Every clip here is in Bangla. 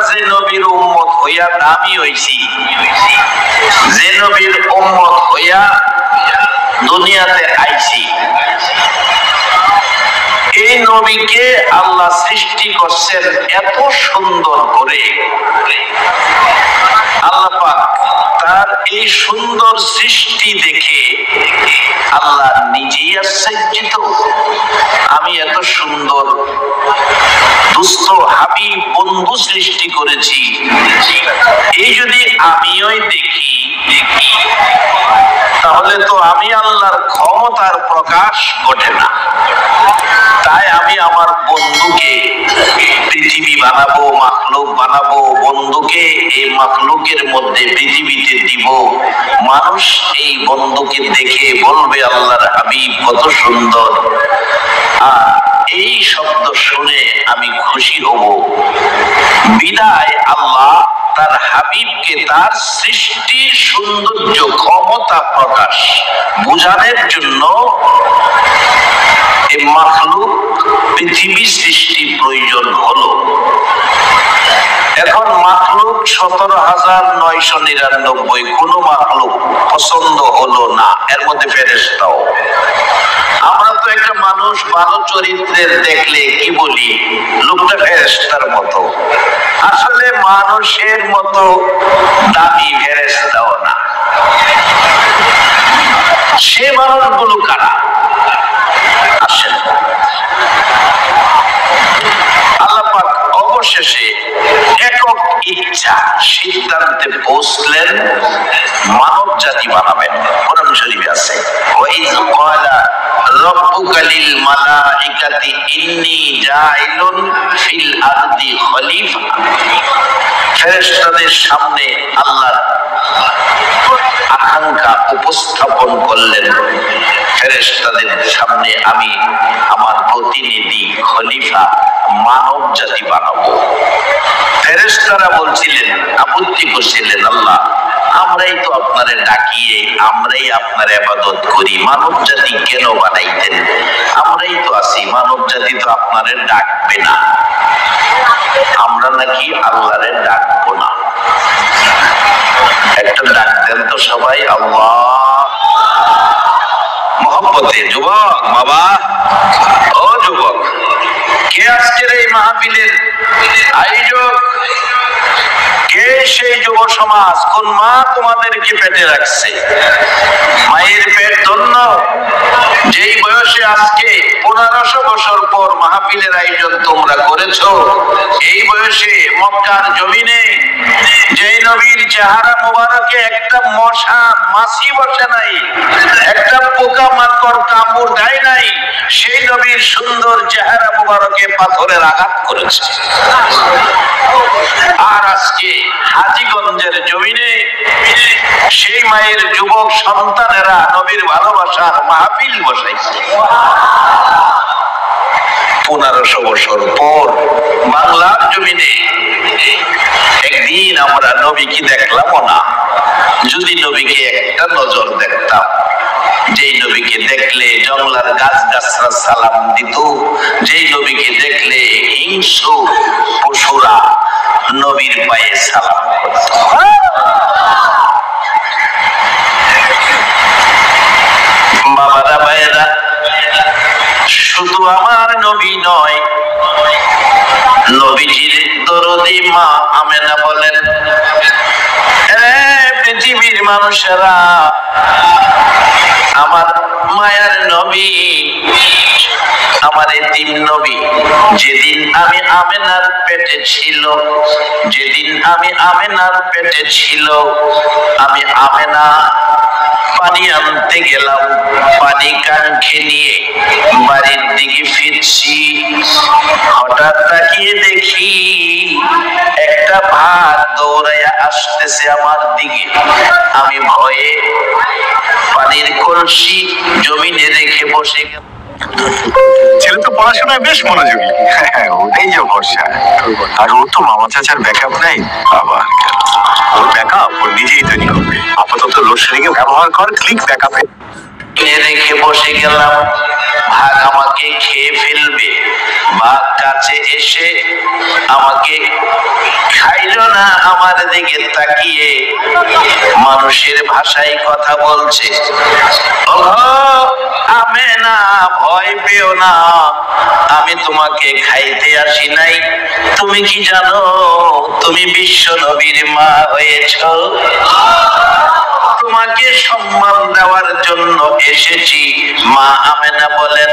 যে নবীর উম্মত হইয়া দামি হইছি, যে নবীর উম্মত হইয়া দুনিয়াতে আইছি, এই নবীকে আল্লাহ সৃষ্টি করছেন এত সুন্দর করে। আল্লাহ পাক তার এই সুন্দর সৃষ্টি দেখে আল্লাহ নিজেই আশ্চর্যিত। আমি এত সুন্দর দুস্থ হাবিব বন্ধু সৃষ্টি করেছি, এই যদি আমিও দেখি তাহলে তো আমি আল্লাহর ক্ষমতার প্রকাশ ঘটে না। তাই আমি আমার বন্ধুকে পৃথিবী বানাবো, মাখলুক বানাবো, বন্ধুকে এই মাখলুকের মধ্যে পৃথিবীতে দিব। মানুষ এই বন্ধুকে দেখে বলবে আল্লাহর হাবিব কত সুন্দর, আর এই শব্দ শুনে আমি খুশি হব। বিদায় আল্লাহ তার হাবিবকে তার সৃষ্টির সৌন্দর্য ক্ষমতা প্রকাশ বুঝানোর জন্য এই মাখলুক পৃথিবী সৃষ্টি প্রয়োজন হলো। এখন মাখলুক 17,999, কোন মাখলুক পছন্দ হলো না, এর মধ্যে ফেরেশতাও। আমরা তো একটা মানুষ ভালো চরিত্রের দেখলে কি বলি, লোকটা ফেরেশতার মতো। আসলে মানুষের মতো দামি ফেরেশতাও না। সে মানুষগুলো কারা আসেন। আল্লাহ পাক অবশেষে একক ইচ্ছা সিদ্ধান্তে পৌঁছলেন মানব জাতি বানাবেন। কোরআন শরীফে আছে, ওয়াইয ক্বালা রাব্বুকা লিল মালাইকাতি ইন্নী জাইলুন ফিল আরদি খলিফা। ফেরেশতাদের সামনে আল্লাহ আকাঙ্ক্ষা উপস্থাপন করলেন, ফেরেশতাদের সামনে আমি আমার প্রতিনিধি খলিফা মানব জাতি বানাবো। ফেরেশতারা বলছিলেন, আপত্তি করছিলেন, আল্লাহ আমরাই তো আপনারে ডাকিয়ে আমরাই আপনার ইবাদত করি, মানব জাতি কেন বানাইতেন? আমরাই তো আছি, মানব জাতি তো আপনারে ডাকবে না, আমরা নাকি আল্লাহরে ডাকবো না। একটা ডাক দেন তো সবাই, আল্লাহ মহব্বতে। যুবক বাবা, ও যুবক, কে আজকের এই মাহফিলের আয়োজক? কে সেই যুব সমাজ? কোন মা তোমাদেরকে পেটে রাখছে? মায়ের পেট ধন্য, যেই বয়সে আজকে 1500 বছর পর মাহফিলের আয়োজন তোমরা করেছো। এই বয়সে মক্কার জমিনে যেই নবীর চেহারা মোবারকে একটা মশা মাছি বসে নাই, একটা পোকা মাকড় কামড় দেয় নাই, সেই নবীর সুন্দর চেহারা মোবারকে পাথরের আঘাত করেছে। আর আজকে হাজীগঞ্জের জমিনে সেই মায়ের যুবক সন্তানেরা নবীর ভালোবাসার মাহফিল বসাইছে। 1500 বছর পর বাংলার জমিনে একদিন আমরা নবীকে দেখলামও না। যদি নবীকে একটা নজর দেখতাম, যেই নবীকে দেখলে জঙ্গলার গাছ গাছরা সালাম দিত, যেই নবীকে দেখলে হিংস্র পশুরা নবীর পায়ে সালাম করত। বাবারা ভাইয়েরা, শুধু আমার নবী নয়, নবীজির দরদি মা আমেনা বলেন, পৃথিবীর মানুষেরা, আমার মায়ার নবী, আমার এতিম নবী, যেদিন আমি আমেনার পেটে ছিল, যেদিন আমি আমেনার পেটে ছিল, আমি আমেনা পানি আনতে গেলাম, পানি কাঙ্ক্ষে নিয়ে বাড়ির দিকে ফিরছি, হঠাৎ তাকিয়ে দেখি একটা ভাত দৌড়াইয়া আসতেছে আমার দিকে। আমি ভয়ে পানির কলসি জমিনে রেখে বসে গেলাম। ছেলে তো পড়াশোনায় বেশ মনোযোগী। হ্যাঁ, ওটাই যে ভরসা। আর ওর তো মামা চাচার ব্যাকআপ নাই। বাবা, ওর ব্যাকআপ ও নিজেই তৈরি করবে। আপাতত লোডশেডিংয়ে ব্যবহার কর, ক্লিক ব্যাকআপে রেখে বসে গেলাম। ভাগ আমাকে খেয়ে ফেলবে, ভাগ কাছে এসে আমাকে খাইলো না আমার দিকে তাকিয়ে মানুষের ভাষায় কথা বলছে। আমেনা ভয় পেও না, আমি তোমাকে খাইতে আসি নাই। তুমি কি জানো তুমি বিশ্ব নবীর মা হয়েছ? তোমাকে সম্মান দেওয়ার জন্য এসেছি। মা আমেনা বলেন,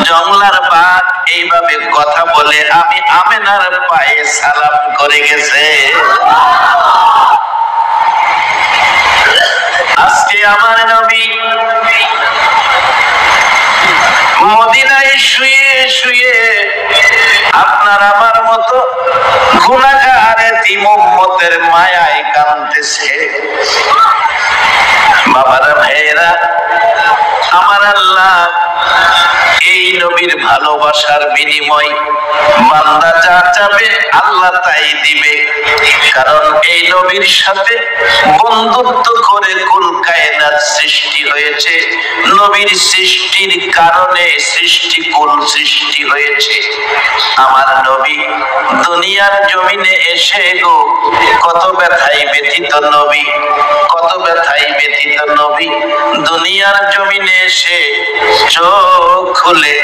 জংলার বাঘ এইভাবে কথা বলে আমি আমেনার পায়ে সালাম করে গেছে। আজকে আমার নবী মদিনায় শুয়ে শুয়ে আপনার আমার মতো গুনাহগার এতিম উম্মতের মায়ায় কাঁদতেছে। বাবারা ভাইয়েরা, আমার আল্লাহ এই নবীর ভালোবাসার বিনিময় বান্দা যা চাবে আল্লাহ তাই দিবে। কারণ এই নবীর সাথে বন্ধুত্ব করে কুল কায়নাত সৃষ্টি হয়েছে। নবীর সৃষ্টির কারণে সৃষ্টি কুল সৃষ্টি হয়েছে। আমার নবী দুনিয়ার জমিনে এসে গো কত ব্যথায় ব্যথিত নবী, কত ব্যথায় ব্যথিত নবী। দুনিয়ার জমিনে এসে চোখ খুলে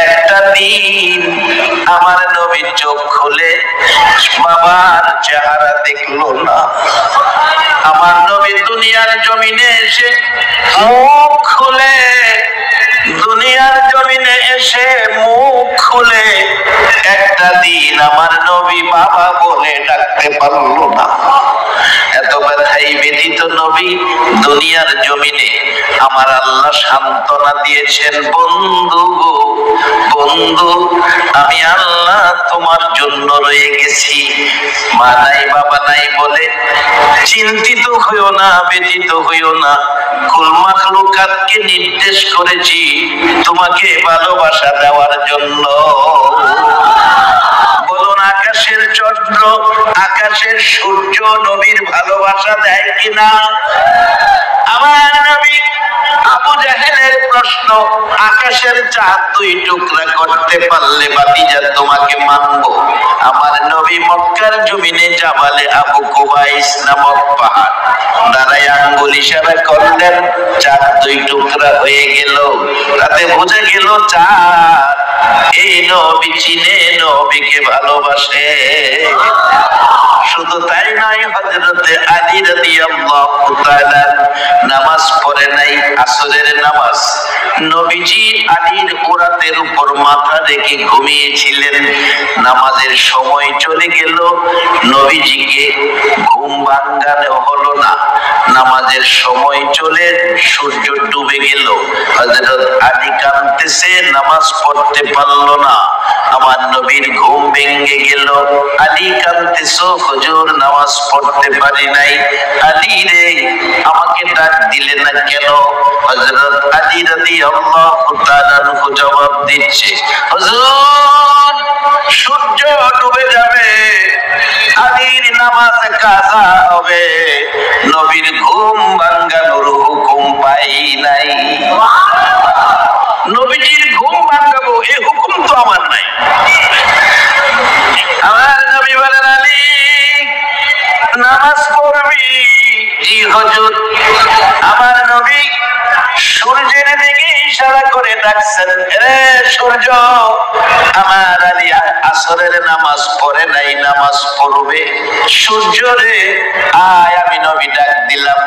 একটা দিন আমার নবী চোখ খুলে বাবার চেহারা দেখলো না। আমার নবী দুনিয়ার জমিনে এসে মুখ খুলে, দুনিয়ার জমিনে এসে মুখ খুলে একটা দিন আমার নবী বাবা বলে ডাকতে পারলো না। এত ব্যথায় ব্যথিত নবী দুনিয়ার জমিনে আমার আল্লাহ সান্ত্বনা দিয়েছেন, বন্ধু গো বন্ধু, আমি আল্লাহ তোমার জন্য রয়ে গেছি। মা নাই বাবা নাই বলে চিন্তিত হইও না, ব্যথিত হইও না। কুল মাখলুকাতকে নির্দেশ করেছি তোমাকে ভালোবাসা দেওয়ার জন্য। বলুন, আকাশের চন্দ্র, আকাশের সূর্য নবীর ভালোবাসা দেয় কিনা? আমার নবী আবু জাহেলের প্রশ্ন, আকাশের চাঁদ দুই টুকরা করতে পারলে বাতিজা তোমাকে মানবো। আমার নবী মক্কার জমিনে জাবালে আবু কুবাইস নামক পাহাড় দাঁড়ায় আঙ্গুল ইশারা করলেন, চাঁদ দুই টুকরা হয়ে গেল। তাতে বোঝা গেল চাঁদ এই নবী চিনে, নবীকে ভালোবাসে। শুধু তাই নয়, হযরতে আলী রাদিয়াল্লাহু তাআলা নামাজ পড়ে নাই, আসরের নামাজ। নবীজি আলীর উরাতের উপর মাথা রেখে ঘুমিয়েছিলেন। নামাজের সময় চলে গেল, নবীজিকে ঘুম ভাঙানো হলো না। নামাজের সময় চলে সূর্য ডুবে গেল। হযরত আলী কাঁদতেছে, নামাজ পড়তে পারলো না। আমার নবীর ঘুম ভেঙে গেল। আলী কাঁদতেছো, হুজুর নামাজ পড়তে পারি নাই। আলী রে, আমাকে ডাক দিলে না কেন? হযরত আলী রাদিয়াল্লাহু তাআলা জবাব দিচ্ছে, হুজুর সূর্য ডুবে যাবে, আলীর নামাজ কাজা হবে, নবীর ঘুম ভাঙানোর হুকুম পাই নাই। নবীজির ঘুম ভাঙাবো এই হুকুম তো আমার নাই। আমার নবী বলেন, আলী নামাজ পড়বি? জি হুজুর। আমার নবী সূর্যের দিকে ইশারা করে ডাকছেন, রে সূর্য। আমার আলী আসরের নামাজ পড়ে নাই, নামাজ পড়বে। সূর্য রে আয়, আমি নবী ডাক দিলাম,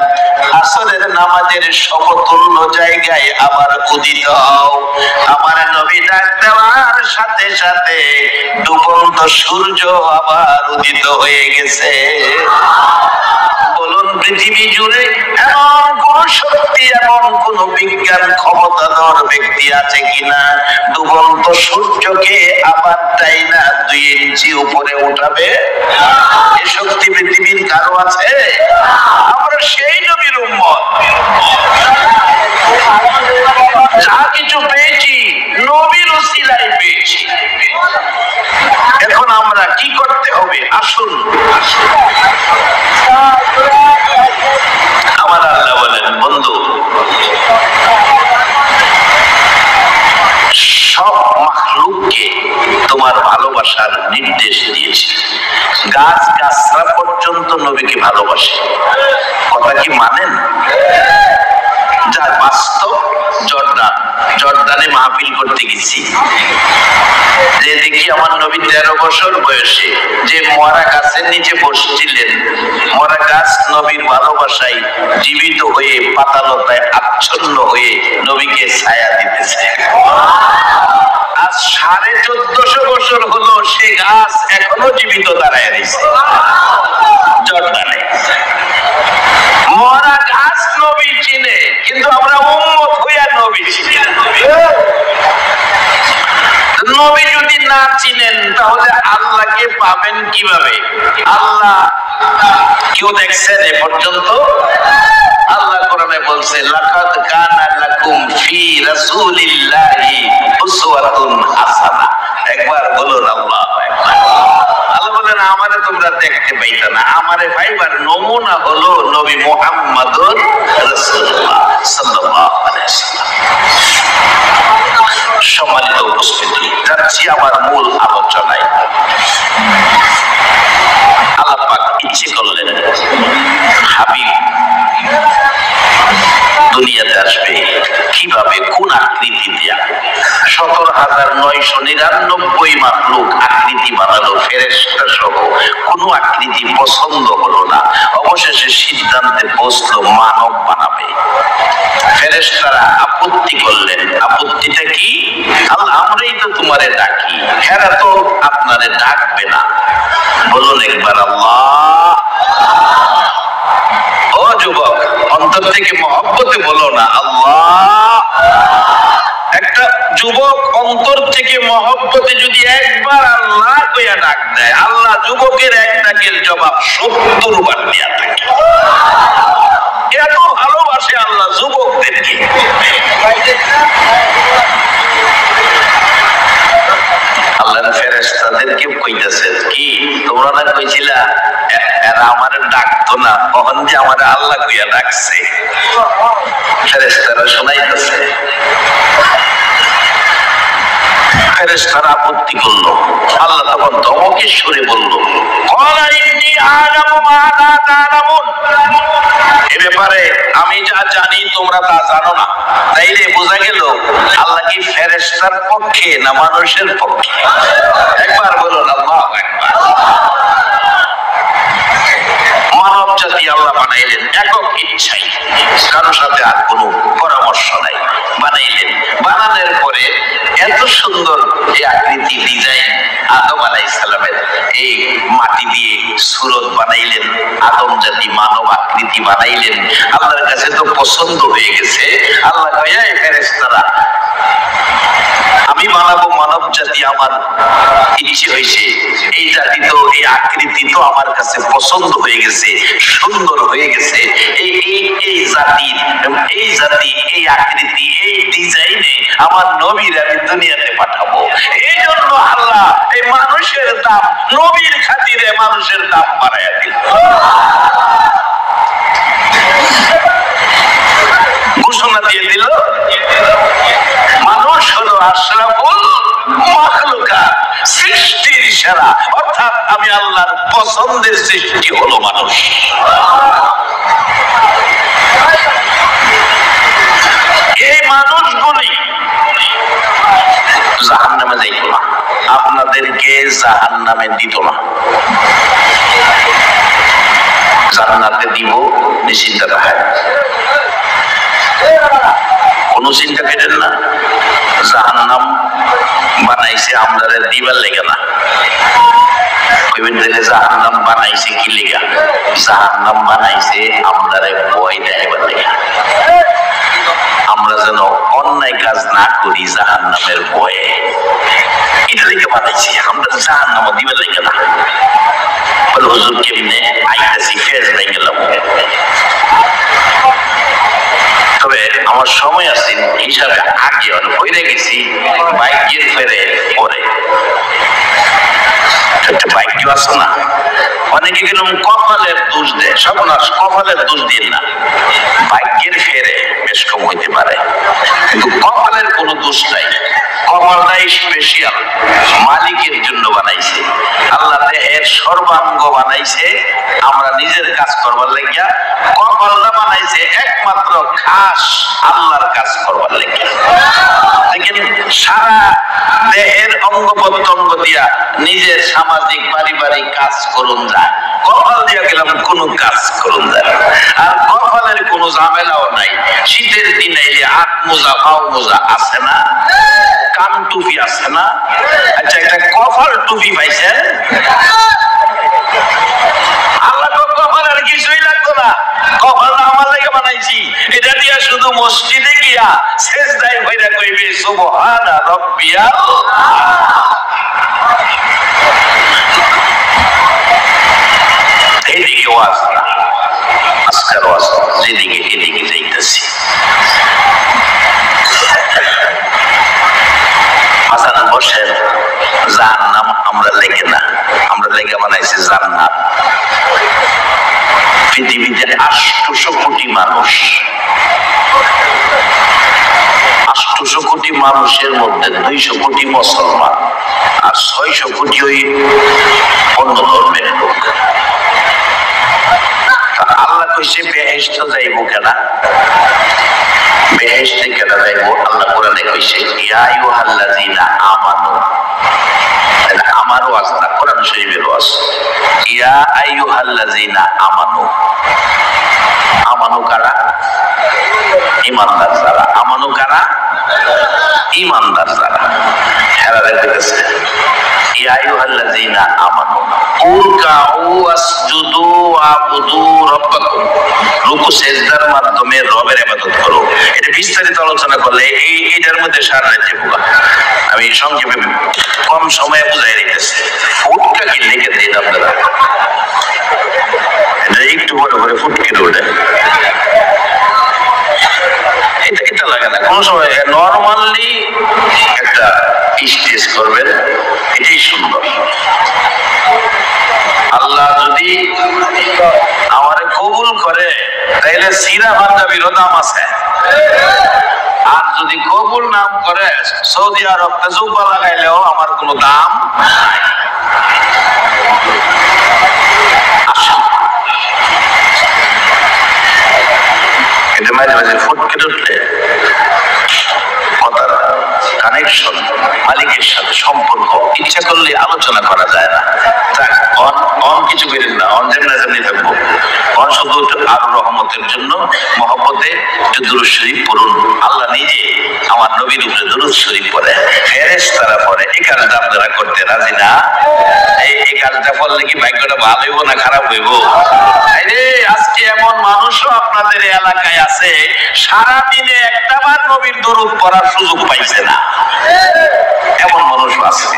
আসরের নামাজের সমতুল্য জায়গায় আবার উদিত হও। আমার নবী ডাক দেওয়ার সাথে সাথে ডুবন্ত সূর্য আবার উদিত হয়ে গেছে। বলুন, পৃথিবী জুড়ে এমন কোন শক্তি, এমন কোন বিজ্ঞান ক্ষমতাধর ব্যক্তি আছে কিনা ডুবন্ত সূর্যকে আবার তাই না 2 ইঞ্চি উপরে উঠাবে? এই শক্তি পৃথিবীর কারো আছে? আমরা সেই নবীর উম্মত, যা কিছু পেয়েছি নবীর উসিলায় পেয়েছি। এখন আমরা কি করতে হবে? আসুন, আমার আল্লাহ বলেন, বন্ধু সব মাখলুককে তোমার ভালোবাসার নির্দেশ দিয়েছি। গাছ গাছ গাছরা পর্যন্ত নবীকে ভালোবাসে। কথা কি মানেন? যার বাস্তব জর্দানে মাহফিল করতে গেছি, যে দেখি আমার নবী 13 বছর বয়সে যে মরা গাছের নিচে বসছিলেন, মরা গাছ নবীর ভালোবাসায় জীবিত হয়ে পাতালতায় আচ্ছন্ন হয়ে নবীকে ছায়া দিতেছে। আজ 1450 বছর হলো সে গাছ এখনো জীবিত দাঁড়ায় রয়েছে জর্দানে। মরা গাছ নবী চিনে, কিন্তু আমরা উম্মত হইয়া নবী চিনি। নবী যদি না চিনেন তাহলে আল্লাহকে পাবেন কিভাবে? আল্লাহ কেউ দেখছেন এ পর্যন্ত? আল্লাহ কোরআনে বলছে, লাকাদ কানা লাকুম ফি রাসূলিল্লাহি উসওয়াতুন হাসানা। একবার বলুন আল্লাহু আকবার। আল্লাহ বলেন, আমারে তোমরা দেখতে পাইতা না, আমারে পাইবার নমুনা হলো নবী মুহাম্মদুর রাসূলুল্লাহ সাল্লাল্লাহু আলাইহি ওয়াসাল্লাম। সম্মানিত উপস্থিতি, যাচ্ছি আমার মূল আলোচনায়। আল্লাহ পাক ইচ্ছে করলেন হাবিব দুনিয়াতে আসবে কিভাবে, কোন আকৃতি দিয়া। 17,999 মাখলুক আকৃতি বানালো, ফেরেশতা সহ কোন আকৃতি পছন্দ হলো না। অবশেষে সিদ্ধান্তে পৌঁছলো মানব বানাবে। ফেরেশতারা আপত্তি করলেন। আপত্তিটা কি? আল্লাহ, আমরাই তো তোমারে ডাকি, এরা তো আপনারে ডাকবে না। বলুন একবার আল্লাহ। ও যুবক, অন্তর থেকে মহব্বতে বলো না আল্লাহ। একটা যুবক অন্তর থেকে মহব্বতে যদি একবার আল্লাহ কইয়া ডাক দেয়, আল্লাহ যুবকের এক ডাকের জবাব 70 বার দিয়া থাকে। এত ভালোবাসে আল্লাহ যুবকদেরকে। আল্লাহ ফেরেশতাদেরকে কইতেছে, কি তোমরা না কইছিলা এরা আমার ডাকতো না, কখন যে আমার আল্লাহ কইয়া ডাকছে। ফেরেশতারা শোনাইতেছে। ফেরেশতারা আপত্তি করলো। আল্লাহ তখন ধমকের সুরে বলল, ক্বালা ইন্নী আ'লামু মা লা তা'লামুন। এ ব্যাপারে আমি যা জানি তোমরা তা জানো না। তাইলে বোঝা গেল আল্লাহ কি ফেরেশতার পক্ষে না মানুষের পক্ষে? একবার বলুন আল্লাহু আকবার। মানব জাতি আল্লাহ বানাইলেন একক ইচ্ছাই, কারোর সাথে আর কোনো পরামর্শ নাই। বানাইলেন, বানানোর পরে এত সুন্দর এই আকৃতি ডিজাইন আদম আলাইহিস সালামের এই মাটি দিয়ে সুরত বানাইলেন, আদম জাতি মানব আকৃতি বানাইলেন। আল্লাহর কাছে তো পছন্দ হয়ে গেছে। আল্লাহ কয়, এই ফেরেশতারা, আমি বানাবো মানব জাতি, আমার ইচ্ছে হয়েছে। এই জাতি তো, এই আকৃতি তো আমার কাছে পছন্দ হয়ে গেছে, সুন্দর হয়ে গেছে। এই জাতি, এই আকৃতি, এই ডিজাইনে আমার নবীর আমি দুনিয়াতে পাঠাবো। এই জন্য আল্লাহ এই মানুষের দাম, নবীর খাতিরে মানুষের দাম বাড়াইয়া দিল। ঘোষণা দিয়ে দিল, মানুষ হলো আশরাফুল মাখলুকাত, সৃষ্টির সেরা। অর্থাৎ আমি আল্লাহর পছন্দের সৃষ্টি হলো মানুষ। এই মানুষগুলি জাহান্নামে যাইত না, আপনাদেরকে জাহান্নামে দিত না, জান্নাতে দিব নিশ্চিন্তা থাকে। কোন চিন্তা করেন না। জাহান্নাম বানাইছে আমরা দিবার লেগে না। জাহান্নাম বানাইছে কি লেগা? জাহান্নাম বানাইছে আমরা ভয় দেখাইবার লেগে, আমরা যেন অন্যায় কাজ না করি জাহান্নামের ভয়ে। এটা লেগে বানাইছি, আমরা জাহান্নাম দিবার লেগে না। বলে হুজুর কেমনে? আইতাছি, ফের হয়ে গেলাম। তবে আমার সময় আছে হিসাবে আগে হয়ে গেছি, বাইকের ফেরে পরে বাইক আছে না। অনেকে গেলাম কপালের দোষ দেয়, সর্বনাশ, কপালের দোষ দিন না, ভাগ্যের ফেরে বেশ কম হইতে পারে, কিন্তু কপালের কোনো দোষ নাই। কপালটাই স্পেশাল, মালিকের জন্য বানাইছে আল্লাহ। দেহের সর্বাঙ্গ বানাইছে আমরা নিজের কাজ করবার লাগিয়া, কপালটা বানাইছে একমাত্র খাস আল্লাহর কাজ করবার লাগিয়া। দেখেন সারা দেহের অঙ্গ প্রত্যঙ্গ দিয়া নিজের সামাজিক পারিবারিক কাজ করুন যায়, কপাল দিয়া গেলাম কোনো কাজ করুন যায়। আর কপালের কোনো ঝামেলাও নাই। শীতের দিনে হাত মোজা পাও মোজা আছে না, কান টুপি আছে না, আচ্ছা একটা কপাল টুপি পাইছেন? আল্লাহ তো কপালের কিছুই লাগতো না, কপালটা আমার লেগে বানাইছি। এটা দিয়া শুধু মসজিদে গিয়া সেজদায় হইরা কইবে সুবহানা রাব্বিয়াল। এইদিকে ওয়াজ না, আজকের ওয়াজ যেদিকে এদিকে যাইতেছি। হাসান বসেন, জাহান্নাম আমরা লেগে না, আমরা লেগে বানাইছি জান্নাত। পৃথিবীতে 800 কোটি মানুষ, 800 কোটি মানুষের মধ্যে 200 কোটি মুসলমান আর 600 কোটি ওই অন্য ধর্মের লোক। আল্লাহ কইছে বেহেশত যাইব কেনা, বেহেশতে কেনা যাইব? আল্লাহ কোরআনে কইছে ইয়া আইয়ুহাল্লাযীনা আমানু, আমারও আছে না, কোরআন শরীফেরও আছে। ইয়া আইয়ুহাল্লাযীনা আমানু, আমানু কারা? ঈমানদার যারা। আমানু কারা? ঈমানদার যারা। হেরা দেখতেছে ইয়া আইয়ুহাল্লাযীনা আমানু উরকাউ ওয়াসজুদু ওয়াবুদু রাব্বাকুম, রুকু সিজদার মাধ্যমে রবের ইবাদত করো। এটা বিস্তারিত আলোচনা করলে এইটার মধ্যে সারা রাত যাবো। আমি সংক্ষেপে কম সময়ে বুঝাই দিতেছি। ফুটকা কি লিখে দিন আপনারা, এটা একটু বড় করে ফুটকে ওঠে, এটা এটা লাগে না কোন সময়। নরমালি একটা স্টেজ করবেন, এটাই সুন্দর। আল্লাহ যদি আমারে কবুল করে তাইলে সিরা পাঞ্জাবিরও দাম আছে, আর যদি কবুল নাম করে সৌদি আরব জুব্বা লাগাইলেও আমার কোনো দাম নাই। এটা মাঝে মাঝে ফুটকে উঠলে কথার কানেকশন, মালিকের সাথে সম্পর্ক ইচ্ছা করলে আলোচনা করা যায় না। অন কিছু করেন না, অন যেমন যেমনি থাকবো। অন শুধু আরো রহমতের জন্য মহব্বতে একটু দুরূদ শরীফ পড়ুন। আল্লাহ নিজে আমার নবীর উপরে দুরূদ শরীফ পড়ে, ফেরেশতারা পড়ে। এই কাজটা আপনারা করতে রাজি না? এই কাজটা করলে কি ভাগ্যটা ভালো হইব না খারাপ হইব? আজকে এমন মানুষও আপনাদের এলাকায় আছে সারাদিনে একটাবার নবীর দুরূদ পড়ার সুযোগ পাইছে না, এমন মানুষ আছে।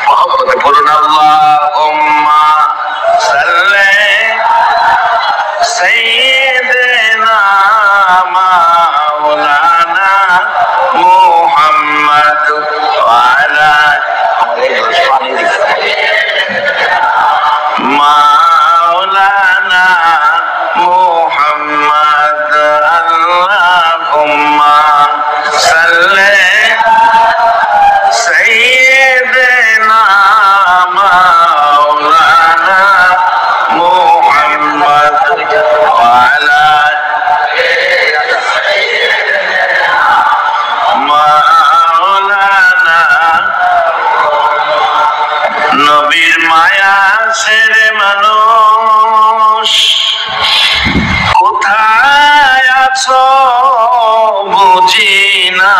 মহব্বতে পড়ুন আল্লাহুম্মা সাল্লি সাইয়্যিদিনা মাওলানা মুহাম্মদ ওয়া আলা মাওলানা মুহাম্মদ আল্লাহুম্মা সাল্লি সাইয়্যিদিনা মাওলানা মুহাম্মদ ওয়া আলা মাওলানা। নবীর মায়া ছেড়ে মানুষ কোথায় আছো বুঝি না,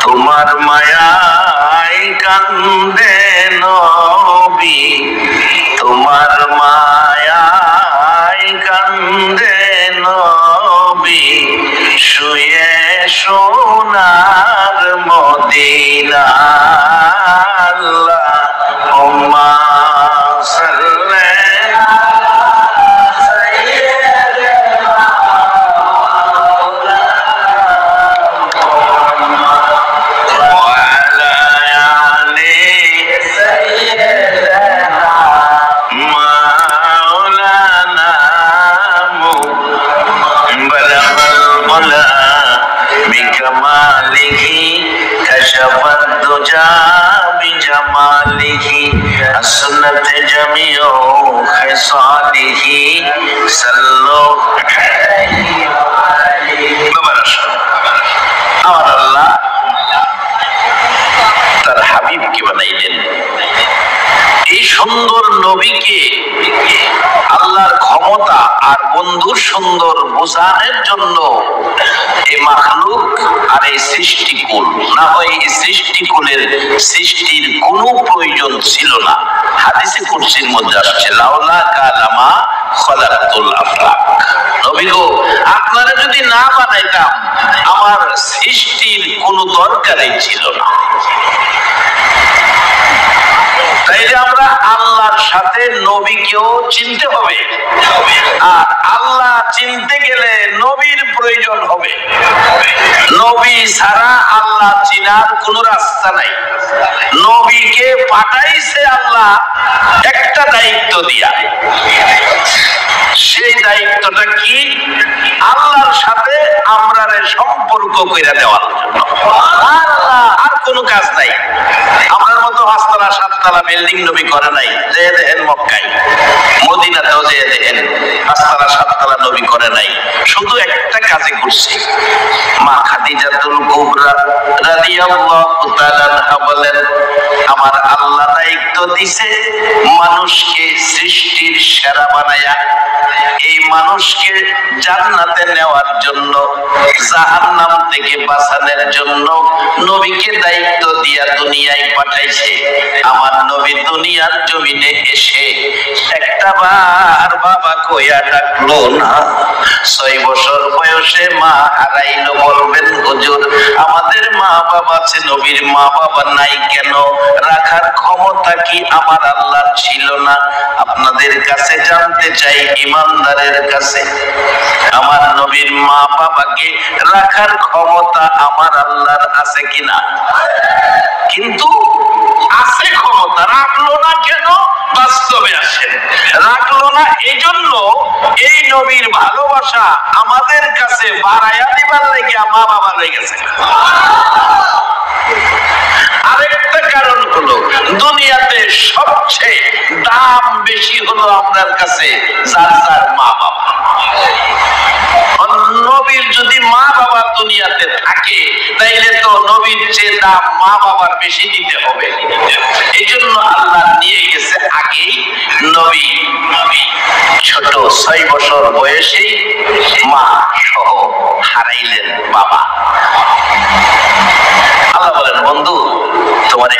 তোমার মায়ায় কান্দে নবী, তোমার মায়ায় কান্দে নবী, শুয়ে সোনার মদিনা। আল্লাহুম্মা সাল্লি মাওলানা জামিউ খিসালিহি সাল্লাল্লাহু আমার আল্লাহ তার হাবিবকে বানাইলেন। এই সুন্দর নবীকে আল্লাহর ক্ষমতা আর বন্ধুর সুন্দর বোঝানোর জন্য এই মাখলুক আর এই সৃষ্টিকুল, না হয় এই সৃষ্টিকুলের সৃষ্টির কোনো প্রয়োজন ছিল না। হাদিসে কুরসির মধ্যে আসছে লাউলা কালামা খলাকতুল আফলাক। নবী গো, আপনারা যদি না বানাইতাম আমার সৃষ্টির কোনো দরকারই ছিল না। তাইলে আমরা আল্লাহর সাথে নবীকেও চিনতে হবে, আর আল্লাহ চিনতে গেলে নবীর প্রয়োজন হবে। নবী ছাড়া আল্লাহ চিনার কোন রাস্তা নাই। নবীকে পাঠাইছে আল্লাহ একটা দায়িত্ব দিয়া। সেই দায়িত্বটা কি? আল্লাহর সাথে আমরা সম্পর্ক কইরা দেওয়ার জন্য। আর কোনো কাজ নাই। আমার মতো 5তলা 7তলা বিল্ডিং নবী করে নাই। যে দেখেন মক্কায়, মদিনাতেও যে দেখেন 5তলা 7তলা নবী করে নাই। শুধু একটা কাজে করছে। মা খাদিজাতুল কুবরা রাদিয়াল্লাহু তাআলা আনহা বলেন, আমার আল্লাহ দায়িত্ব দিছে মানুষকে সৃষ্টির সেরা বানায়া এই মানুষকে জান্নাতে নেওয়ার জন্য, জাহান্নাম থেকে বাঁচানোর জন্য নবীকে দায়িত্ব দিয়া দুনিয়ায় পাঠাইছে। আমার নবী দুনিয়ার জমিনে এসে একটা বার বাবা কইয়া ডাকলো না। 6 বছর বয়সে মা হারাইলো। বলবেন হুজুর, আমাদের মা বাবা আছে, নবীর মা বাবা নাই কেন? রাখার ক্ষমতা কি আমার আল্লাহ ছিল না? আপনাদের কাছে জানতে চাই, ইমানদারের কাছে, আমার নবীর মা বাবাকে রাখার ক্ষমতা আমার আল্লাহর আছে কিনা? কিন্তু আছে ক্ষমতা, রাখলো না কেন? বাস্তবে আসেন, রাখলো না এই জন্য এই নবীর ভালোবাসা আমাদের কাছে বাড়াইয়া দিবার লেগে মা বাবা লেগেছে। আরেকটা কারণ হলো, দুনিয়াতে সবচেয়ে দাম বেশি হলো আপনার কাছে যার যার মা বাবা। নবীর যদি মা বাবা দুনিয়াতে থাকে, তাইলে তো নবীর চেয়ে দাম মা বাবার বেশি দিতে হবে। এই জন্য আল্লাহ নিয়ে গেছে আগেই নবী ছোট 6 বছর বয়সেই মা সহ হারাইলেন বাবা। আল্লাহ বলেন, বন্ধু তোমারে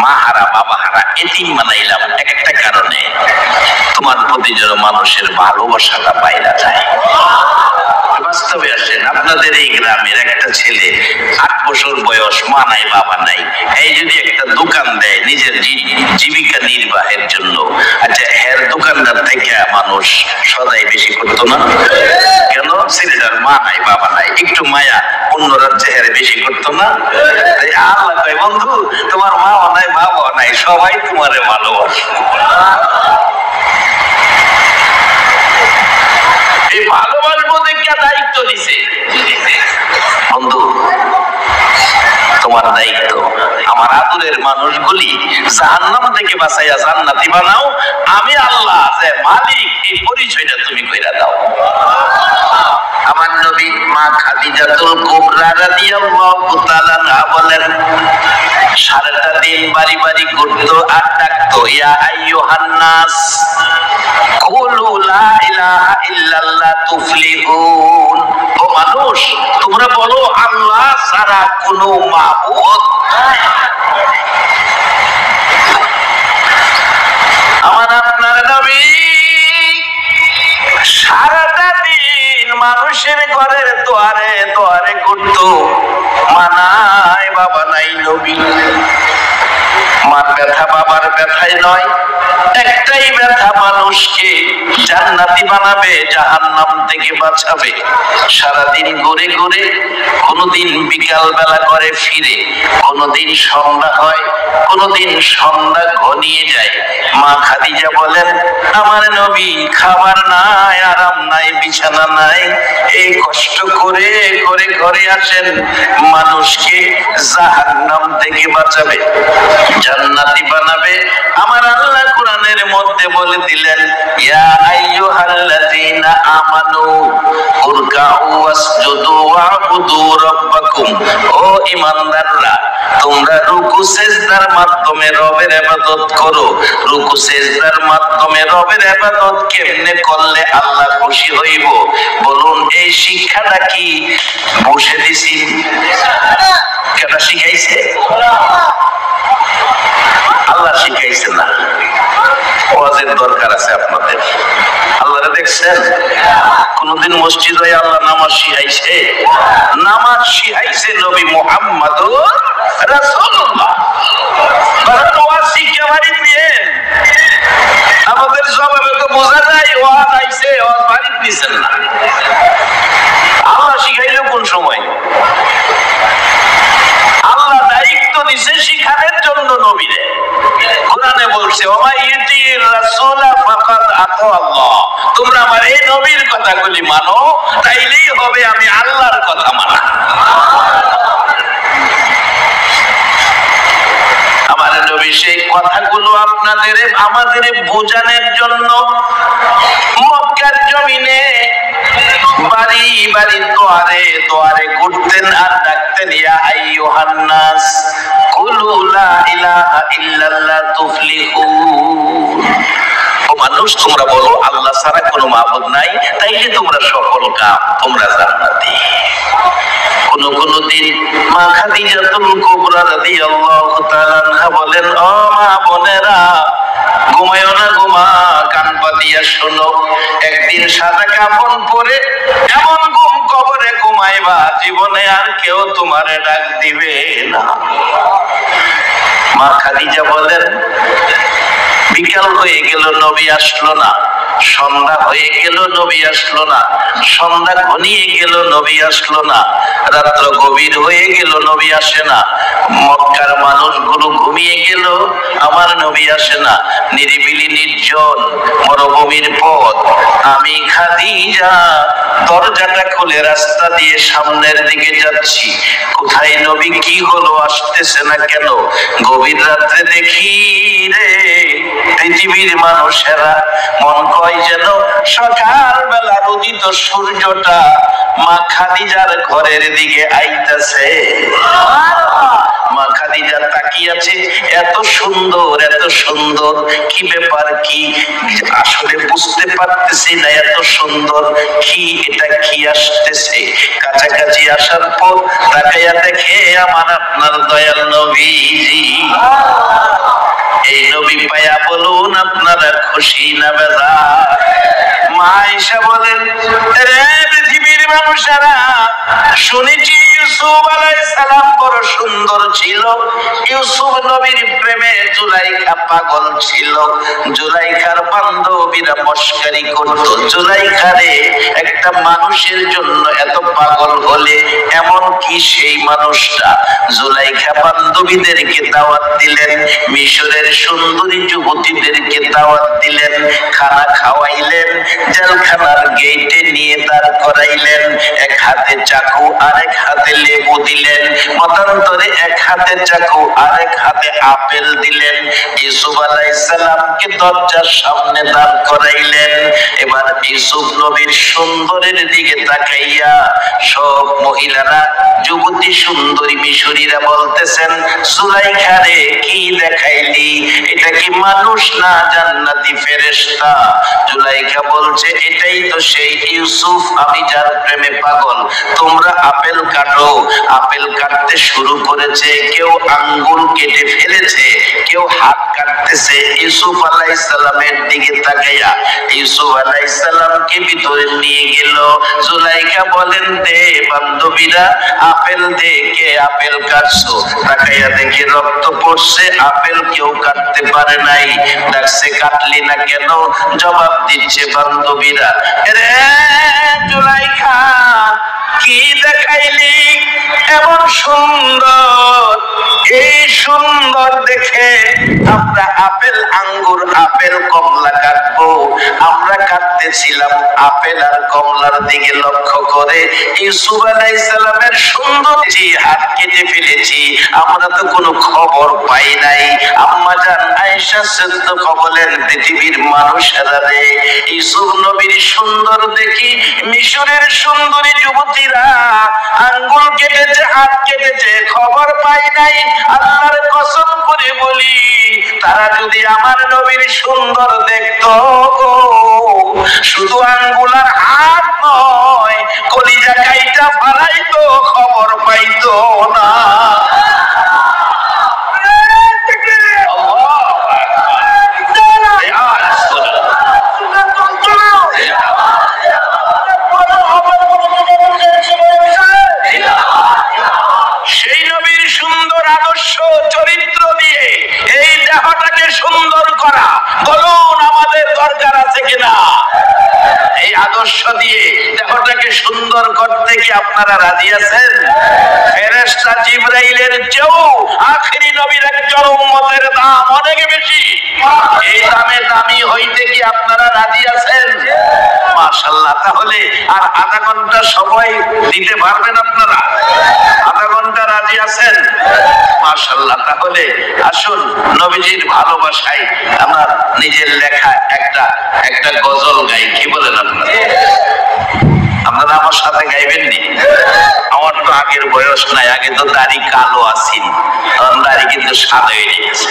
মা হারা বাবা হারা এতিম বানাইলাম একটা কারণে, তোমার প্রতি যেন মানুষের ভালোবাসাটা বাইরে যায়। বাস্তবে আসেন, আপনাদের এই গ্রামের একটা ছেলে 8 বছর বয়স, মা নাই বাবা নাই, এই যদি একটা দোকান দেয় নিজের জীবিকা নির্বাহের জন্য, আচ্ছা এর দোকানদার থেকে মানুষ সদাই বেশি করতো না কেন? ছেলেটার মা নাই বাবা নাই, একটু মায়া অন্য রাজ্যে হেরে বেশি করতো না? আল্লাহ কয়, বন্ধু তোমার মা নাই বাবা নাই, সবাই তোমারে ভালোবাসে। এই ভালোবাসবো দেখে দায়িত্ব দিছে। বন্ধু তোমার দায়িত্ব আমার আদরের মানুষগুলি জাহান্নাম থেকে বাঁচাইয়া জান্নাতি বানাও। আমি আল্লাহ যে মালিক, এই পরিচয়টা তুমি কইরা দাও। আমার নবী মা খাদিজাতুল কুবরা রাদিয়াল্লাহু তাআলা আনহা বলেন, সারাটা দিন বাড়ি বাড়ি ঘুরতো আর ডাকতো, ইয়া আইয়ুহান নাস কুলু লা ইলাহা ইল্লাল্লাহ তুফলিহুন। ও মানুষ, তোমরা বলো আল্লাহ ছাড়া কোনো মাবুদ নাই। আমার আপনার নবী সারাটা দিন মানুষের ঘরের দুয়ারে দুয়ারে ঘুরতো, মা নাই বাবা নাই। নবী মার ব্যথা বাবার ব্যথায় নয়, একটাই ব্যথা মানুষকে জান্নাতি বানাবে, জাহান্নাম থেকে বাঁচাবে। সারাদিন ঘুরে ঘুরে, কোনদিন বিকাল বেলা করে ফিরে, কোনদিন সন্ধ্যা হয়, কোনদিন সন্ধ্যা ঘনিয়ে যায়। মা খাদিজা বলেন, আমার নবী খাবার নাই, আরাম নাই, বিছানা নাই, এই কষ্ট করে করে ঘরে আসেন, মানুষকে জাহান্নাম থেকে বাঁচাবে, জান্নাতি বানাবে। আমার আল্লাহ কোরআনের মধ্যে বলে দিলেন, ইয়া আইয়ুহাল্লাযীনা আমানু উরকাউ ওয়াসজুদু ওয়া'বুদু রাব্বাকুম। ও ঈমানদাররা, তোমরা রুকু সিজদার মাধ্যমে রবের ইবাদত করো। রুকু সিজদার মাধ্যমে রবের ইবাদত কেমনে করলে আল্লাহ খুশি হইব? বলুন, এই শিক্ষাটা কি বসে দিছি? কেটা শিখাইছে? আল্লাহ শিখাইছে না। ওয়াজের দরকার আছে আপনাদের। আল্লাহরে দেখছেন কোনদিন মসজিদে আল্লাহ নামাজ শিখাইছে? নামাজ শিখাইছে নবী মুহাম্মদুর রাসূলুল্লাহ। ওয়াজ শিক্ষা বাড়ি দিয়েন, আমাদের জবাবে তো বোঝা যায় ওয়াজ আইছে, ওয়াজ বাড়ি দিয়েছেন না। আল্লাহ শিখাইলো কোন সময়? আল্লাহ দায়িত্ব দিছে শিখানোর জন্য নবীরে। কোরআনে বলছে, ওমা ইউতির রাসূলা ফাকাদ আতা আল্লাহ। তোমরা আমার এই নবীর কথাগুলি মানো, তাইলেই হবে আমি আল্লাহর কথা মানা। আমার নবী সেই কথাগুলো আপনাদের আমাদের বোঝানোর জন্য মক্কার জমিনে বাড়ি বাড়ি দোয়ারে দোয়ারে ঘুরতেন আর ডাকতেন, ইয়া আইয়ুহান নাস কুলু লা ইলাহা ইল্লাল্লাহ তুফলিহুন। ও মানুষ, তোমরা বলো আল্লাহ ছাড়া কোনো মাবুদ নাই, তাইলে তোমরা সফল কাম, তোমরা জান্নাতি। কোন দিন মা খাদিজাতুল কুবরা রাদিয়াল্লাহু তাআলা আনহা বলেন, ও মা বোনেরা, ঘুমায়ো না, ঘুমা, কান পাতিয়া শোনো। একদিন সাদা কাফন পরে এমন ঘুম কবরে ঘুমাইবা, জীবনে আর কেউ তোমারে ডাক দিবে না। মা খাদিজা বলেন, বিকাল হয়ে গেল, নবী আসলো না। সন্ধ্যা হয়ে গেল, নবী আসলো না। সন্ধ্যা ঘনিয়ে গেল, নবী আসলো না। রাত্র গভীর হয়ে গেল, নবী আসে না। মক্কার মানুষগুলো ঘুমিয়ে গেল, আমার নবী আসে না। নিরিবিলি নির্জন মরুভূমির পথ, আমি খাদিজা দরজাটা খুলে রাস্তা দিয়ে সামনের দিকে যাচ্ছি। কোথায় নবী, কি হলো, আসতেছে না কেন? গভীর রাত্রে দেখি রে, পৃথিবীর মানুষেরা মন কয় যেন সকাল বেলা উদিত সূর্যটা মা খাদিজার ঘরের দিকে আইতাছে। মা খাদিজা তাকিয়ে আছে, এত সুন্দর, এত সুন্দর, কি ব্যাপার, কি আসলে বুঝতে পারতেছি না, এত সুন্দর কি, এটা কি আসতেছে। কাছাকাছি আসার পর তাকাইয়া দেখে আমার আপনার দয়াল নবীজি। এই নবী পায়া বলুন আপনারা খুশি না বেজার? মা আয়েশা বলেন, রে পৃথিবীর মানুষেরা, শুনেছি ইউসুফ আলাইহিস সালাম বড় সুন্দর ছিল। ইউসুফ নবীর প্রেমে জুলাইখা পাগল ছিল। জুলাইখার বান্ধবীরা মস্কারি করত, জুলাইখারে একটা মানুষের জন্য এত পাগল হলে এমন কি সেই মানুষটা। জুলাইখা বান্ধবীদেরকে দাওয়াত দিলেন, মিশরের সুন্দরী যুবতীদেরকে দাওয়াত দিলেন, খানা খাওয়াইলেন, জেলখানার গেটে নিয়ে দাঁড় করাইলেন। এক হাতে চাকু, আরেক হাতে লেবু দিলেন, মতান্তরে এক হাতে চাকু, আরেক হাতে আপেল দিলেন। ইউসুফ আলাইহিস সালামকে দরজার সামনে দাঁড় করাইলেন। এবার ইউসুফ নবীর সুন্দরের দিকে তাকাইয়া সব মহিলারা, যুবতী সুন্দরী মিশরীরা বলতেছেন, জুলাইখা রে, কি দেখাইলি, এটা কি মানুষ না জান্নাতি ফেরেশতা? জুলাইখা বলছে, এটাই তো সেই ইউসুফ, আমি যার প্রেমে পাগল। তোমরা আপেল কাটো। আপেল কাটতে শুরু করেছে, কেউ আঙ্গুল কেটে ফেলেছে, কেউ হাত কাটতেছে। ইউসুফ আলাইহিস সালামের দিকে তাকাইয়া ইউসুফ আলাইহিস সালামকে ভিতরে নিয়ে গেল। জুলাইখা বলেন, দে বান্ধবীরা, আপেল দে, কে আপেল কাটছো? তাকাইয়া দেখে রক্ত পড়ছে, আপেল কেউ কাটতে পারে নাই। ডাকছে, কাটলি না কেন? জবাব দিচ্ছে, বান্ধবীরা, রে জুলাইখা কি দেখাইলি এমন সুন্দর, এই সুন্দর দেখে আমরা আপেল আঙ্গুর আপেল কমলা কাটবো, আমরা কাটতেছিলাম আপেল আর কমলার দিকে লক্ষ্য করে। ইউসুফ আলাইহিস সালামের সুন্দর হাত কেটে ফেলেছি, আমরা তো কোনো খবর পাই নাই। আম্মা জান আয়েশা সিদ্দিকা বলেন, পৃথিবীর মানুষেরা রে, ইউসুফ নবীর সুন্দর দেখি মিশরের সুন্দরী যুবতীরা আঙ্গুল কেটেছে, হাত কেটেছে, খবর পাই নাই। আল্লাহর কসম করে বলি, তারা যদি আমার নবীর সুন্দর দেখতো, শুধু আঙ্গুল আর হাত নয়, কলিজা কাইটা ফালাইতো, খবর পাইতো না। সেই নবীর সুন্দর আদর্শ চরিত্র দিয়ে এই দেহটাকে সুন্দর করা, বলুন আমাদের দরকার আছে কিনা? এই আদর্শ দিয়ে দেহটাকে সুন্দর করতে কি আপনারা রাজি আছেন? ফেরেশতা জিবরাইলের চেয়েও আখেরি নবীর একজন উম্মতের দাম অনেক বেশি। এই দামে দামি হইতে কি আপনারা রাজি আছেন? মাশাআল্লাহ। তাহলে আর আধা ঘন্টা সময় দিতে পারবেন আপনারা? আধা ঘন্টা রাজি আছেন? মাশাআল্লাহ। তাহলে আসুন নবীজির ভালোবাসায় আমার নিজের লেখা একটা গজল গাই। কি বলেন আপনারা? আপনারা আমার সাথে গাইবেন নি? আমার তো আগের বয়স নাই, আগে তো দাড়ি কালো আছিল, দাড়ি কিন্তু সাদা হয়ে গেছে।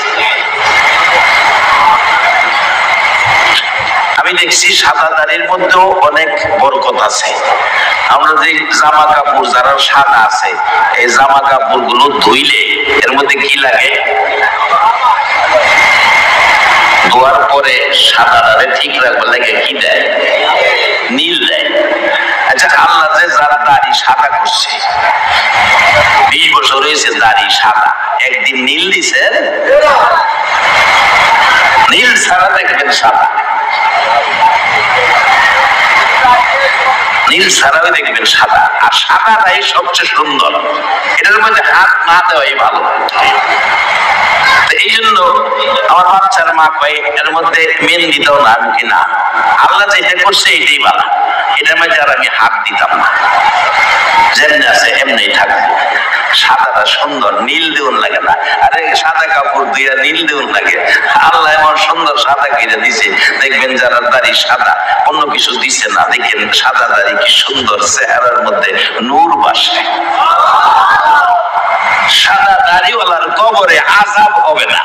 আমি দেখছি সাদা দাড়ির মধ্যেও অনেক বরকত আছে। আমরা যে জামা কাপড় যারা সাদা আছে, এই জামা কাপড় গুলো ধুইলে এর মধ্যে কি লাগে? ধোয়ার পরে সাদাটারে ঠিক রাখবার লাগে কি দেয়? নীল দেয়। আচ্ছা, আল্লাহ যে যার দাড়ি সাদা করছে, 20 বছর হয়েছে দাড়ি সাদা, একদিন নীল দিছে? নীল ছাড়া দেখবেন সাদা, নীল ছাড়াও দেখবেন সাদা। আর সাদাটাই সবচেয়ে সুন্দর, এটার মধ্যে হাত না দেওয়াই ভালো। এই জন্য আমার বাচ্চার মা কয় এর মধ্যে মেহেন্দি দাও না, আমি না, আল্লাহ যেটা করছে এটাই ভালো, এটার মধ্যে আর আমি হাত দিতাম না, যেমনি আছে এমনি থাকবে। সাদাটা সুন্দর, নীল দেউন লাগে না। আরে সাদা কাপড় দিয়া নীল দেউন লাগে? আল্লাহ এমন সুন্দর সাদা কিনে দিছে, দেখবেন যারা দাড়ি সাদা, অন্য কিছু দিছে না, দেখেন সাদা দাড়ি কি সুন্দর, চেহারার মধ্যে নূর বাসে। সাদা দাড়িওয়ালার কবরে আযাব হবে না।